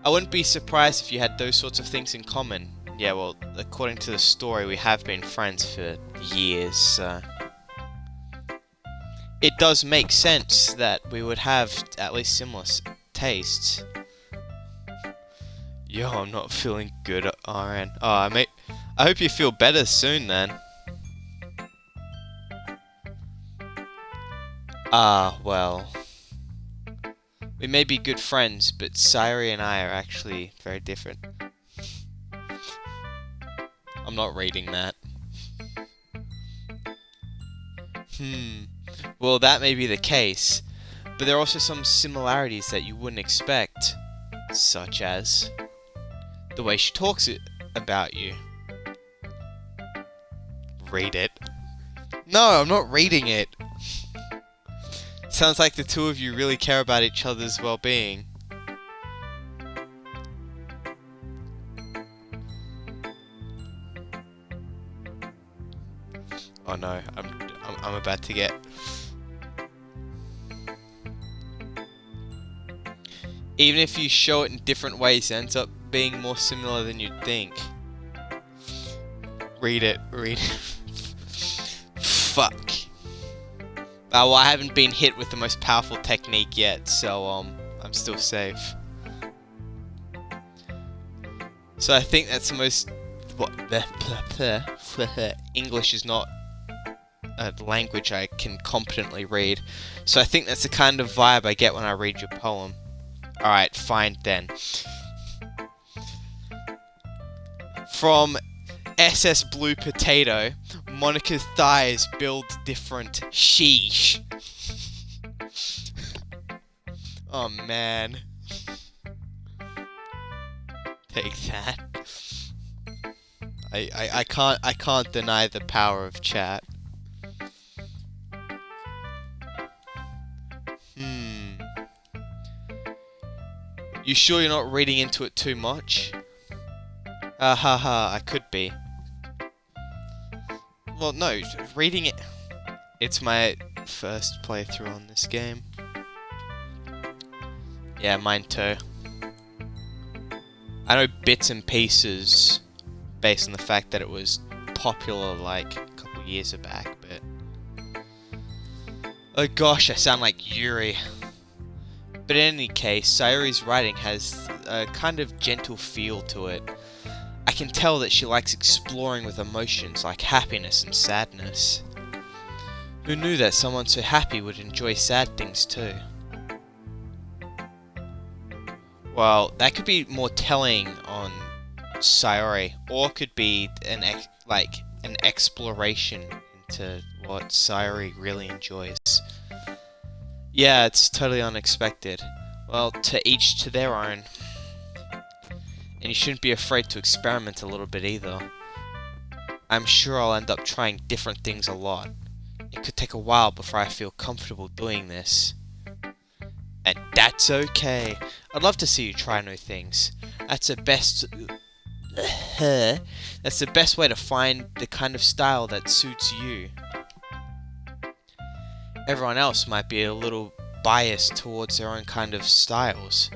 I wouldn't be surprised if you had those sorts of things in common. Yeah, well, according to the story, we have been friends for years, so... It does make sense that we would have at least similar tastes. Yo, I'm not feeling good, RN. Oh, I hope you feel better soon, then. Well... We may be good friends, but Sayori and I are actually very different. I'm not reading that. Well, that may be the case, but there are also some similarities that you wouldn't expect, such as the way she talks about you. Read it. No, I'm not reading it. Sounds like the two of you really care about each other's well-being. Oh no, I'm about to get Even if you show it in different ways, it ends up being more similar than you'd think. Read it. Fuck. Well, I haven't been hit with the most powerful technique yet, so, I'm still safe. So I think that's the most... English is not a language I can competently read. So I think that's the kind of vibe I get when I read your poem. Alright, fine then. From SS Blue Potato, Monica's thighs build different. Sheesh. Oh man. Take that. I can't deny the power of chat. You sure you're not reading into it too much? I could be. Well, no, reading it... It's my first playthrough on this game. Yeah, mine too. I know bits and pieces based on the fact that it was popular like a couple years back, but... Oh gosh, I sound like Yuri. But in any case, Sayori's writing has a kind of gentle feel to it. I can tell that she likes exploring with emotions like happiness and sadness. Who knew that someone so happy would enjoy sad things too? Well, that could be more telling on Sayori, or could be an exploration into what Sayori really enjoys. Yeah, it's totally unexpected. Well, to each to their own. And you shouldn't be afraid to experiment a little bit either. I'm sure I'll end up trying different things a lot. It could take a while before I feel comfortable doing this. And that's okay. I'd love to see you try new things. That's the best... That's the best way to find the kind of style that suits you. Everyone else might be a little biased towards their own kind of styles,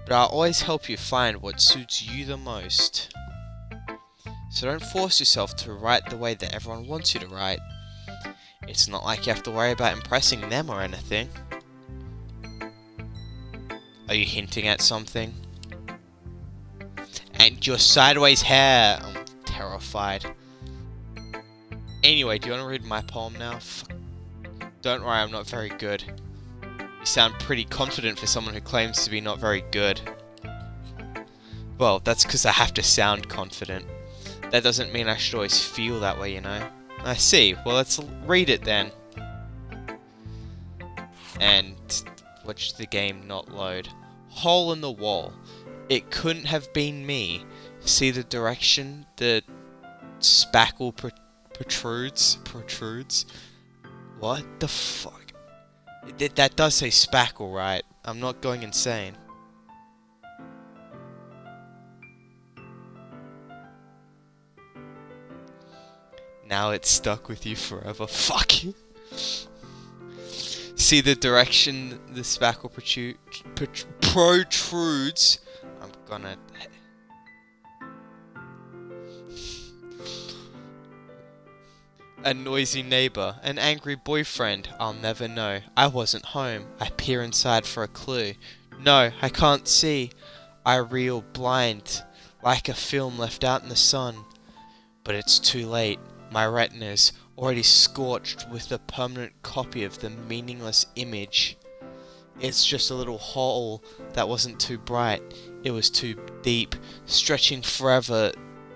but I'll always help you find what suits you the most. So don't force yourself to write the way that everyone wants you to write. It's not like you have to worry about impressing them or anything. Are you hinting at something? And your sideways hair! I'm terrified. Anyway, do you want to read my poem now? Don't worry, I'm not very good. You sound pretty confident for someone who claims to be not very good. Well, that's because I have to sound confident. That doesn't mean I should always feel that way, you know? I see. Well, let's read it then. And watch the game not load. Hole in the wall. It couldn't have been me. See the direction the spackle protrudes? What the fuck? That does say spackle, right? I'm not going insane. Now it's stuck with you forever. Fuck you. See the direction the spackle protrudes. I'm gonna... A noisy neighbor, an angry boyfriend, I'll never know. I wasn't home. I peer inside for a clue. No, I can't see. I reel blind, like a film left out in the sun. But it's too late. My retina's already scorched with a permanent copy of the meaningless image. It's just a little hole that wasn't too bright. It was too deep, stretching forever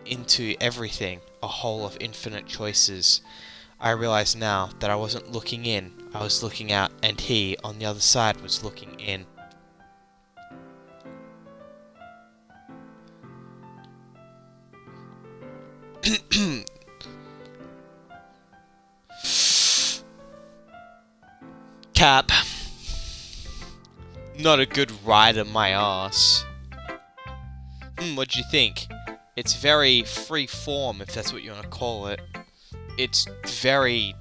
into everything. A hole of infinite choices. I realize now that I wasn't looking in, I was looking out, and he, on the other side, was looking in. Cap. Not a good rider, my ass. What'd you think? It's very free form, if that's what you want to call it. It's very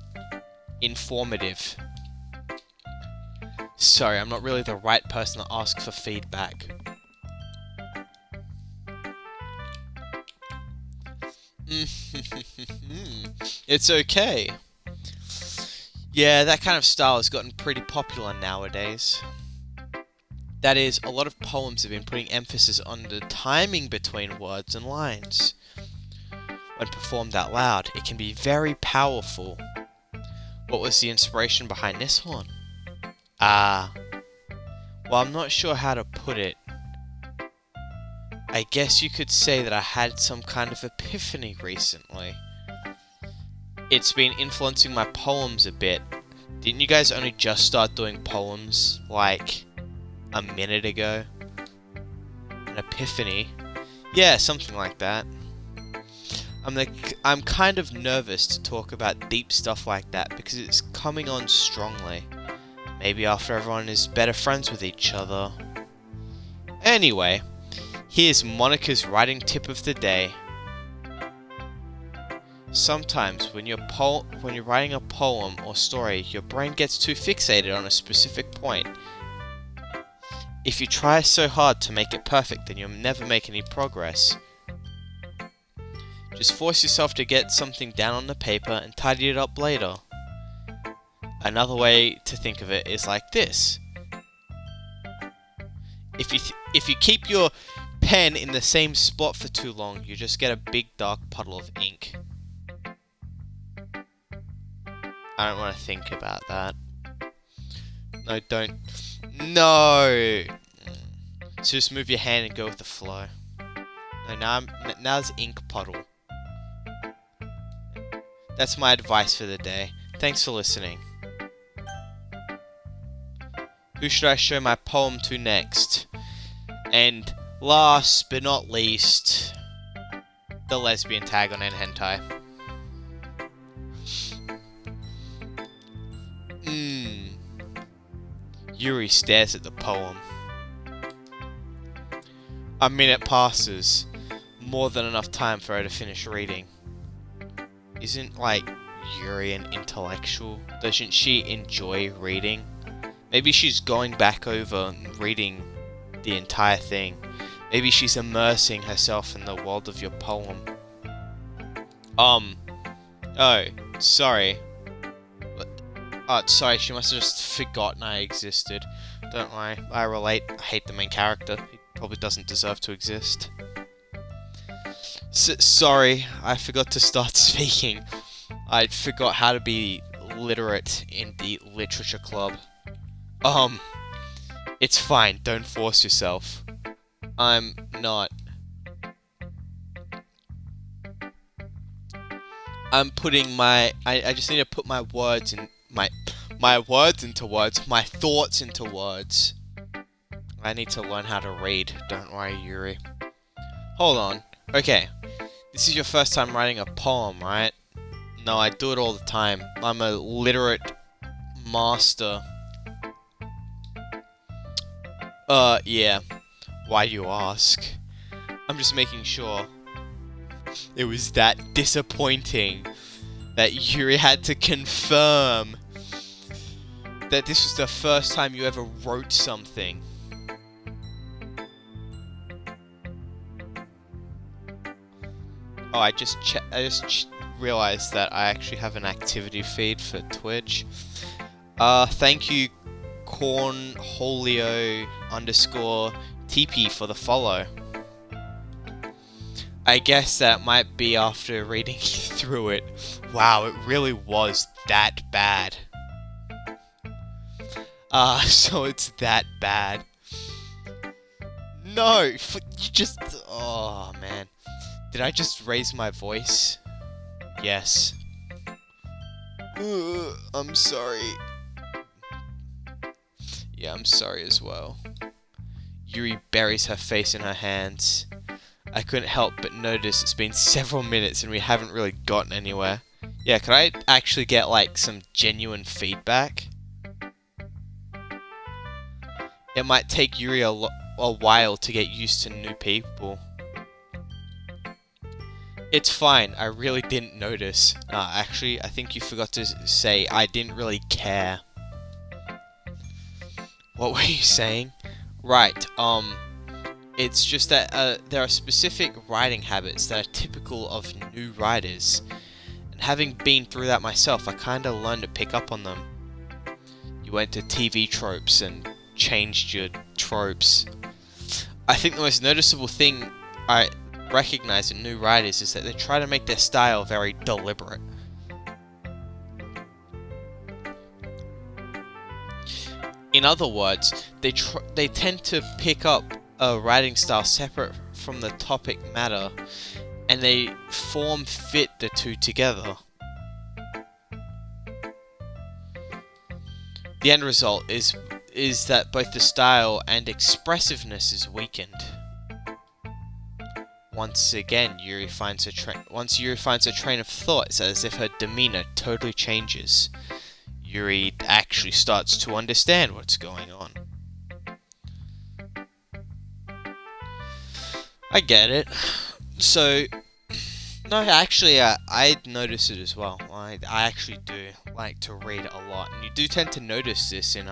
informative. Sorry, I'm not really the right person to ask for feedback. It's okay. Yeah, that kind of style has gotten pretty popular nowadays. That is, a lot of poems have been putting emphasis on the timing between words and lines. When performed out loud, it can be very powerful. What was the inspiration behind this one? Well, I'm not sure how to put it. I guess you could say that I had some kind of epiphany recently. It's been influencing my poems a bit. Didn't you guys only just start doing poems, like, a minute ago? An epiphany? Yeah, something like that. I'm kind of nervous to talk about deep stuff like that because it's coming on strongly. Maybe after everyone is better friends with each other. Anyway, here's Monica's writing tip of the day. Sometimes when you're writing a poem or story, your brain gets too fixated on a specific point. If you try so hard to make it perfect, then you'll never make any progress. Just force yourself to get something down on the paper and tidy it up later. Another way to think of it is like this. If you keep your pen in the same spot for too long, you just get a big dark puddle of ink. I don't want to think about that. No, don't. No! So just move your hand and go with the flow. No, now it's ink puddle. That's my advice for the day. Thanks for listening. Who should I show my poem to next? And last but not least, the lesbian tag on N hentai. Yuri stares at the poem. A minute passes. More than enough time for her to finish reading. Isn't, like, Yuri an intellectual? Doesn't she enjoy reading? Maybe she's going back over and reading the entire thing. Maybe she's immersing herself in the world of your poem. Oh, sorry. Sorry, she must have just forgotten I existed. Don't worry, I relate. I hate the main character. He probably doesn't deserve to exist. Sorry, I forgot to start speaking. I forgot how to be literate in the literature club. It's fine, don't force yourself. I'm not. I'm putting I just need to put my words in my words into words, my thoughts into words. I need to learn how to read. Don't worry, Yuri. Hold on. Okay. This is your first time writing a poem, right? No, I do it all the time. I'm a literate master. Yeah. Why do you ask? I'm just making sure. It was that disappointing that Yuri had to confirm that this was the first time you ever wrote something. Oh, I just realized that I actually have an activity feed for Twitch. Thank you, Cornholio_TP for the follow. I guess that might be after reading through it. Wow, it really was that bad. So it's that bad. No, you just... Oh, man. Did I just raise my voice? Yes. I'm sorry. Yeah, I'm sorry as well. Yuri buries her face in her hands. I couldn't help but notice it's been several minutes and we haven't really gotten anywhere. Yeah, could I actually get, like, some genuine feedback? It might take Yuri a while to get used to new people. It's fine, I really didn't notice. Actually, I think you forgot to say I didn't really care. What were you saying? Right, it's just that there are specific writing habits that are typical of new writers. And having been through that myself, I kinda learned to pick up on them. You went to TV tropes and changed your tropes. I think the most noticeable thing I recognize in new writers is that they try to make their style very deliberate. In other words, they tend to pick up a writing style separate from the topic matter, and they form-fit the two together. The end result is that both the style and expressiveness is weakened. Once again, Yuri finds a train of thought, it's as if her demeanor totally changes. Yuri actually starts to understand what's going on. I get it. So, no, actually, I notice it as well. I actually do like to read a lot, and you do tend to notice this in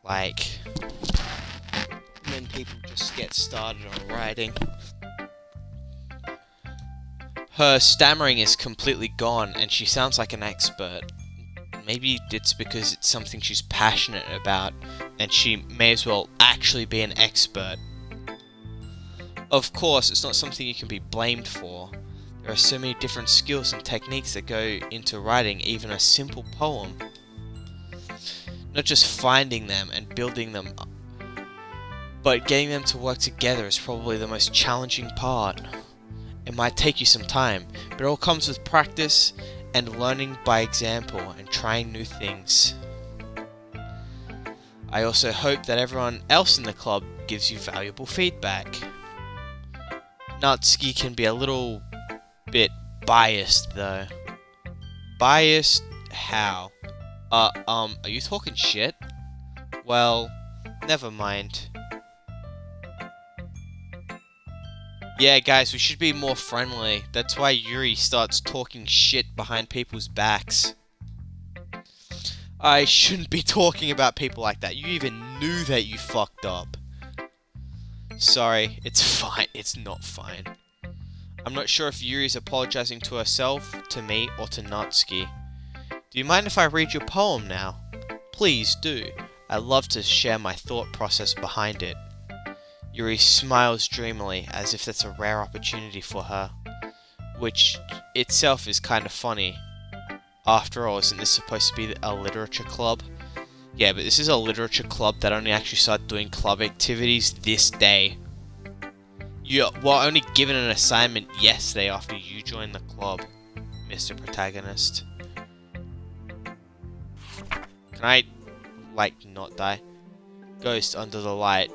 like when people just get started on writing. Her stammering is completely gone, and she sounds like an expert. Maybe it's because it's something she's passionate about, and she may as well actually be an expert. Of course, it's not something you can be blamed for. There are so many different skills and techniques that go into writing even a simple poem. Not just finding them and building them up, but getting them to work together is probably the most challenging part. It might take you some time, but it all comes with practice and learning by example and trying new things. I also hope that everyone else in the club gives you valuable feedback. Natsuki can be a little bit biased though. Biased how? Are you talking shit? Well, never mind. Yeah, guys, we should be more friendly. That's why Yuri starts talking shit behind people's backs. I shouldn't be talking about people like that. You even knew that you fucked up. Sorry, it's fine. It's not fine. I'm not sure if Yuri's apologizing to herself, to me, or to Natsuki. Do you mind if I read your poem now? Please do. I'd love to share my thought process behind it. Yuri smiles dreamily, as if that's a rare opportunity for her, which itself is kind of funny. After all, isn't this supposed to be a literature club? Yeah, but this is a literature club that only actually started doing club activities this day. You were only given an assignment yesterday after you joined the club, Mr. Protagonist. Can I, like, not die? Ghost under the light.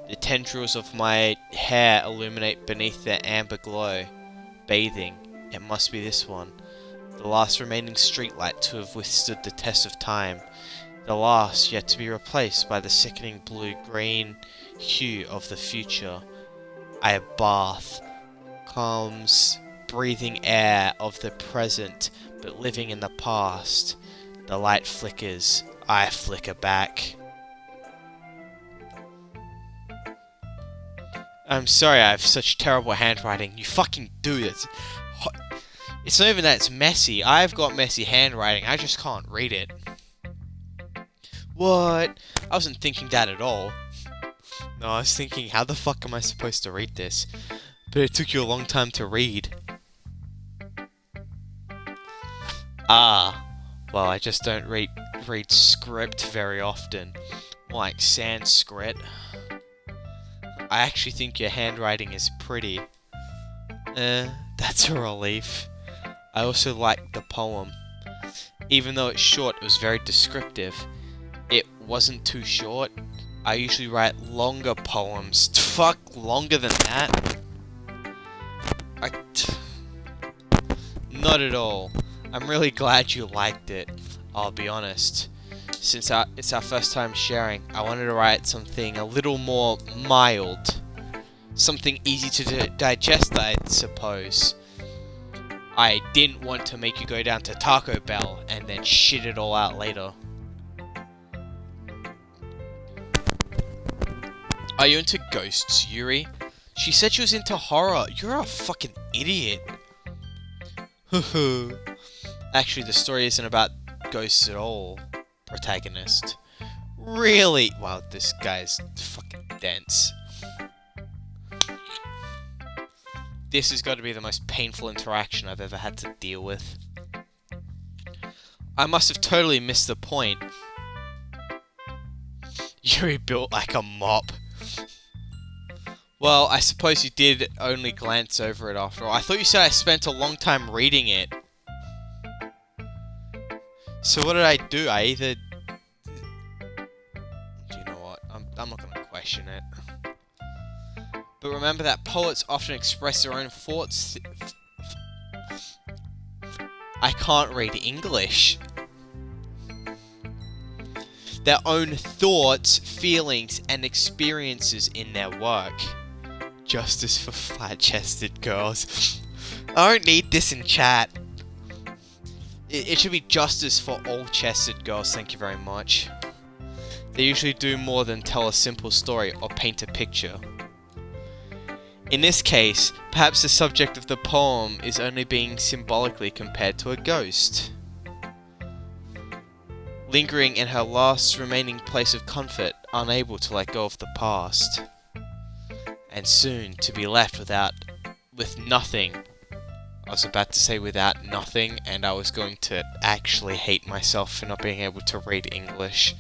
The tendrils of my hair illuminate beneath their amber glow. Bathing. It must be this one. The last remaining streetlight to have withstood the test of time. The last yet to be replaced by the sickening blue-green hue of the future. I bath. Calms, breathing air of the present, but living in the past. The light flickers. I flicker back. I'm sorry I have such terrible handwriting. You fucking do this. It's not even that it's messy. I've got messy handwriting. I just can't read it. What? I wasn't thinking that at all. No, I was thinking, how the fuck am I supposed to read this? But it took you a long time to read. Ah. Well, I just don't read script very often. More like Sanskrit. I actually think your handwriting is pretty. That's a relief. I also like the poem. Even though it's short, it was very descriptive. It wasn't too short. I usually write longer poems. Fuck, longer than that? Not at all. I'm really glad you liked it, I'll be honest. Since it's our first time sharing, I wanted to write something a little more mild. Something easy to digest, I suppose. I didn't want to make you go down to Taco Bell and then shit it all out later. Are you into ghosts, Yuri? She said she was into horror. You're a fucking idiot. Actually, the story isn't about ghosts at all, protagonist. Really? Wow, this guy's fucking dense. This has got to be the most painful interaction I've ever had to deal with. I must have totally missed the point. Yuri built like a mop. Well, I suppose you did only glance over it after all. I thought you said I spent a long time reading it. So what did I do? I either... You know what? I'm not going to question it. But remember that poets often express their own thoughts... I can't read English. Their own thoughts, feelings, and experiences in their work. Justice for flat-chested girls. I don't need this in chat. It should be justice for all chested girls, thank you very much. They usually do more than tell a simple story or paint a picture. In this case, perhaps the subject of the poem is only being symbolically compared to a ghost. Lingering in her last remaining place of comfort, unable to let go of the past. And soon to be left with nothing. I was about to say without nothing, and I was going to actually hate myself for not being able to read English.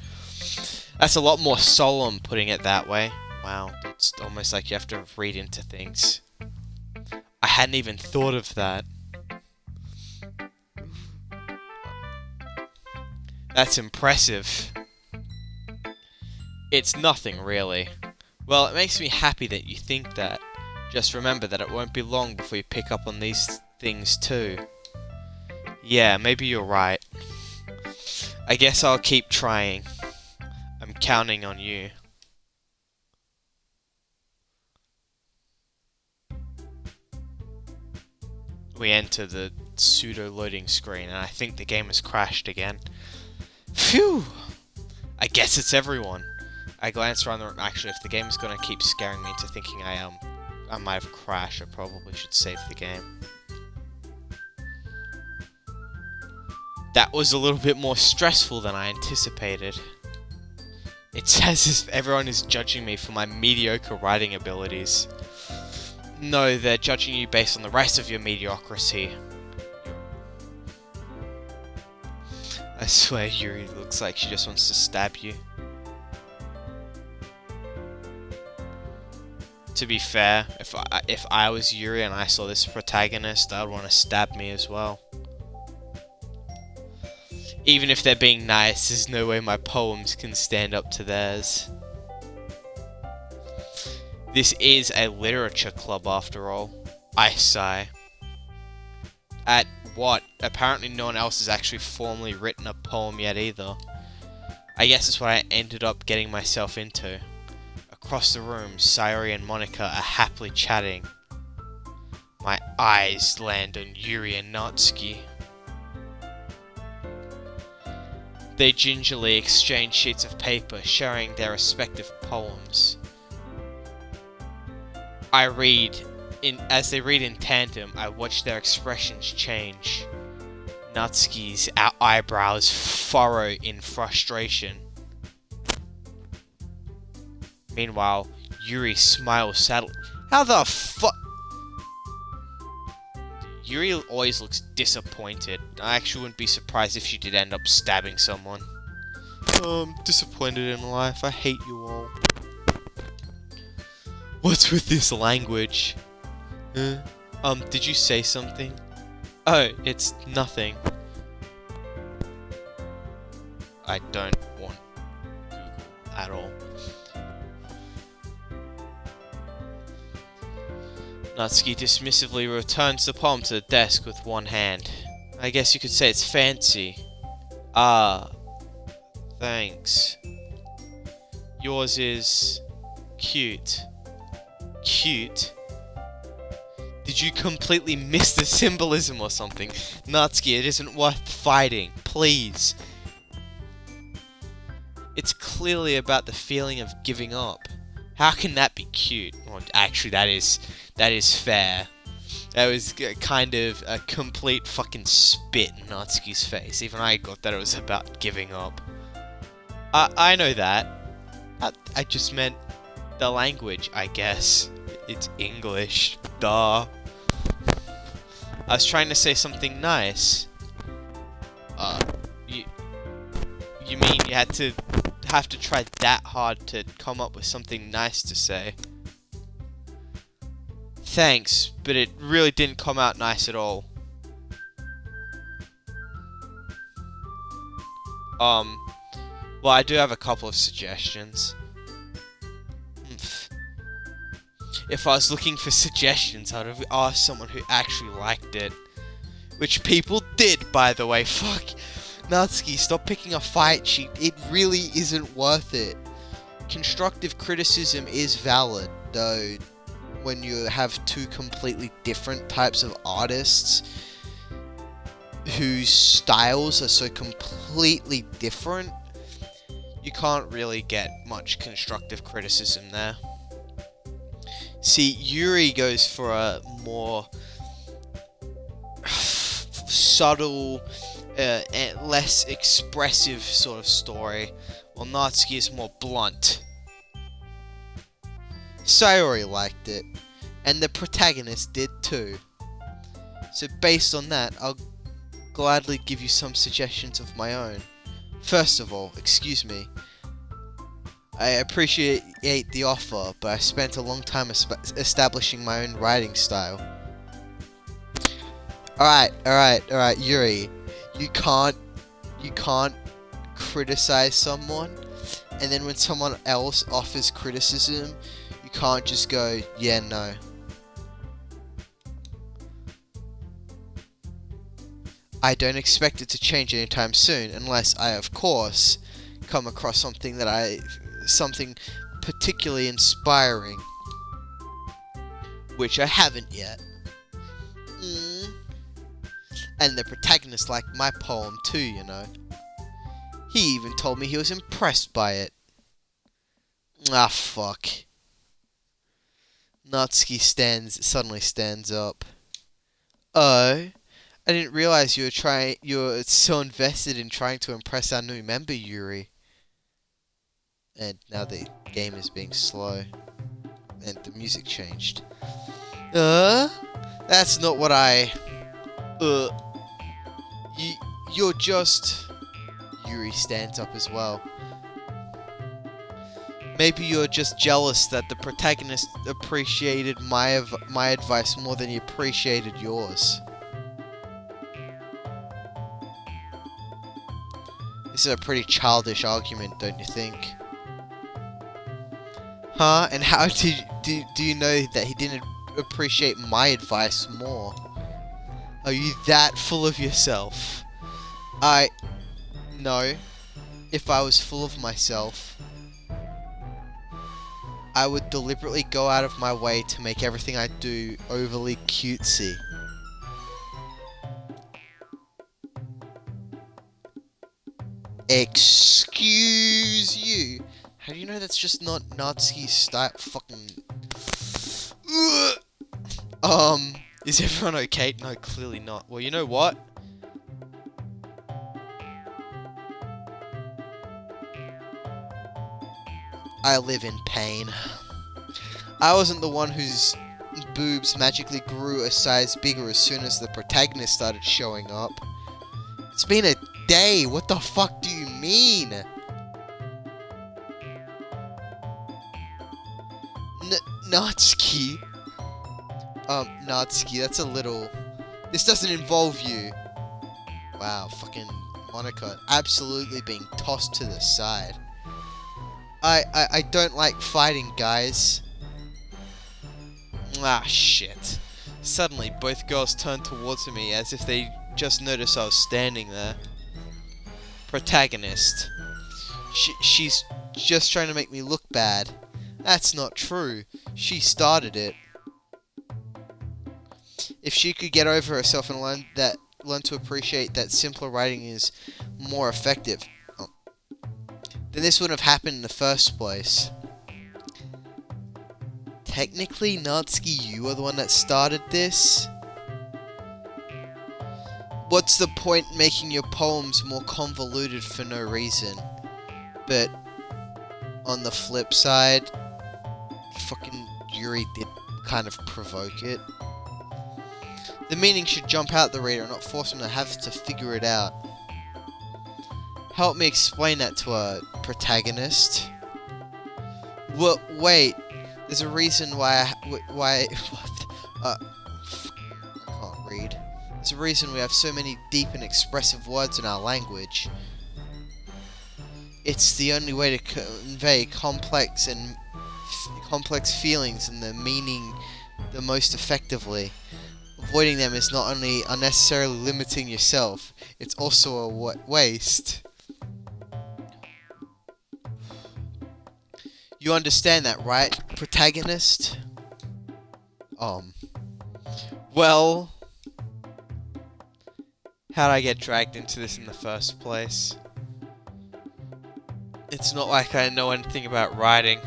That's a lot more solemn putting it that way. Wow, it's almost like you have to read into things. I hadn't even thought of that. That's impressive. It's nothing, really. Well, it makes me happy that you think that. Just remember that it won't be long before you pick up on these things too. Yeah, maybe you're right. I guess I'll keep trying. I'm counting on you. We enter the pseudo-loading screen, and I think the game has crashed again. Phew! I guess it's everyone. I glanced around the room. Actually, if the game is going to keep scaring me into thinking I might have crashed, I probably should save the game. That was a little bit more stressful than I anticipated. It's as if everyone is judging me for my mediocre writing abilities. No, they're judging you based on the rest of your mediocrity. I swear Yuri looks like she just wants to stab you. To be fair, if I was Yuri and I saw this protagonist, I would want to stab me as well. Even if they're being nice, there's no way my poems can stand up to theirs. This is a literature club after all. I sigh. At what? Apparently no one else has actually formally written a poem yet either. I guess that's what I ended up getting myself into. Across the room, Sayori and Monica are happily chatting. My eyes land on Yuri and Natsuki. They gingerly exchange sheets of paper, sharing their respective poems. As they read in tandem, I watch their expressions change. Natsuki's eyebrows furrow in frustration. Meanwhile, Yuri smiles sadly. How the fuck? Yuri always looks disappointed. I actually wouldn't be surprised if she did end up stabbing someone. Oh, I'm disappointed in life. I hate you all. What's with this language? Did you say something? Oh, it's nothing. I don't want Google at all. Natsuki dismissively returns the poem to the desk with one hand. I guess you could say it's fancy. Ah, thanks. Yours is cute. Cute? Did you completely miss the symbolism or something? Natsuki, it isn't worth fighting. Please. It's clearly about the feeling of giving up. How can that be cute? Well, actually, that is fair. That was kind of a complete fucking spit in Natsuki's face. Even I got that it was about giving up. I know that. I just meant the language, I guess. It's English. Duh. I was trying to say something nice. You mean you have to try that hard to come up with something nice to say? Thanks, but it really didn't come out nice at all. Well, I do have a couple of suggestions. If I was looking for suggestions, I'd have asked someone who actually liked it. Which people did, by the way. Fuck. Natsuki, stop picking a fight sheet. It really isn't worth it. Constructive criticism is valid, though, when you have two completely different types of artists whose styles are so completely different, you can't really get much constructive criticism there. See, Yuri goes for a more subtle, less expressive sort of story, while Natsuki is more blunt. Sayori liked it, and the protagonist did too. So based on that, I'll gladly give you some suggestions of my own. First of all, excuse me, I appreciate the offer, but I spent a long time establishing my own writing style. Alright, Yuri. You can't criticize someone, and then when someone else offers criticism, you can't just go, yeah, no. I don't expect it to change anytime soon, unless I, of course, come across something particularly inspiring, which I haven't yet. And the protagonist liked my poem too, you know. He even told me he was impressed by it. Ah, fuck. Natsuki suddenly stands up. Oh, I didn't realize you were so invested in trying to impress our new member, Yuri. And now the game is being slow. And the music changed. That's not what I... You're just... Yuri stands up as well. Maybe you're just jealous that the protagonist appreciated my advice more than he appreciated yours. This is a pretty childish argument, don't you think? Huh? And how do you know that he didn't appreciate my advice more? Are you that full of yourself? No. If I was full of myself, I would deliberately go out of my way to make everything I do overly cutesy. Excuse you. How do you know that's just not Natsuki's style? Fucking... Is everyone okay? No, clearly not. Well, you know what? I live in pain. I wasn't the one whose boobs magically grew a size bigger as soon as the protagonist started showing up. It's been a day. What the fuck do you mean? Natsuki. Natsuki, that's a little... This doesn't involve you. Wow, fucking Monica absolutely being tossed to the side. I don't like fighting, guys. Ah, shit. Suddenly, both girls turned towards me as if they just noticed I was standing there. Protagonist. She's just trying to make me look bad. That's not true. She started it. If she could get over herself and learn to appreciate that simpler writing is more effective, then this wouldn't have happened in the first place. technically, Natsuki, you are the one that started this. What's the point making your poems more convoluted for no reason? But on the flip side, fucking Yuri did kind of provoke it. The meaning should jump out the reader and not force him to have to figure it out. Help me explain that to a protagonist. Well, wait. There's a reason why I can't read. There's a reason we have so many deep and expressive words in our language. It's the only way to convey complex feelings and the meaning the most effectively. Avoiding them is not only unnecessarily limiting yourself, it's also a waste. You understand that, right, protagonist? Well, how'd I get dragged into this in the first place? It's not like I know anything about writing.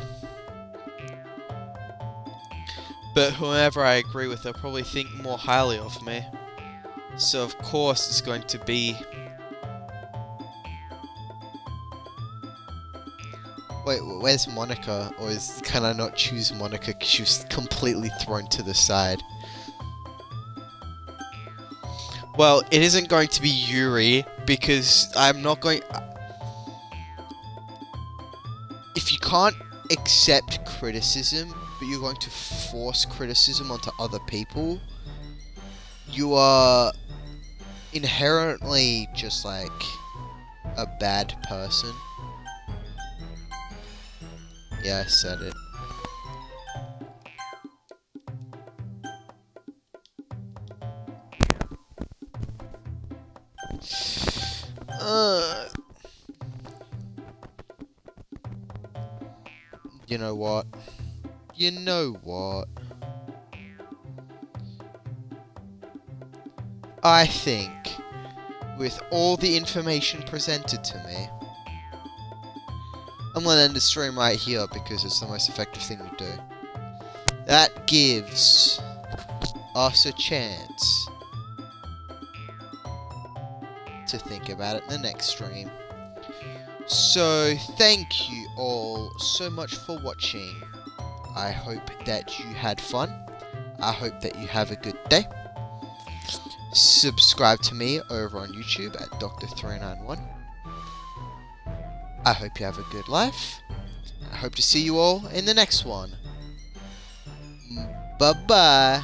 But whoever I agree with, they'll probably think more highly of me. So of course it's going to be... Wait, where's Monica? Or can I not choose Monica because she was completely thrown to the side? Well, it isn't going to be Yuri, because I'm not going... If you can't accept criticism, but you're going to force criticism onto other people, you are inherently just like a bad person. Yeah, I said it. You know what? You know what? I think, with all the information presented to me, I'm gonna end the stream right here because it's the most effective thing to do. That gives us a chance to think about it in the next stream. So, thank you all so much for watching. I hope that you had fun. I hope that you have a good day. Subscribe to me over on YouTube at Dr391. I hope you have a good life. I hope to see you all in the next one. Bye-bye.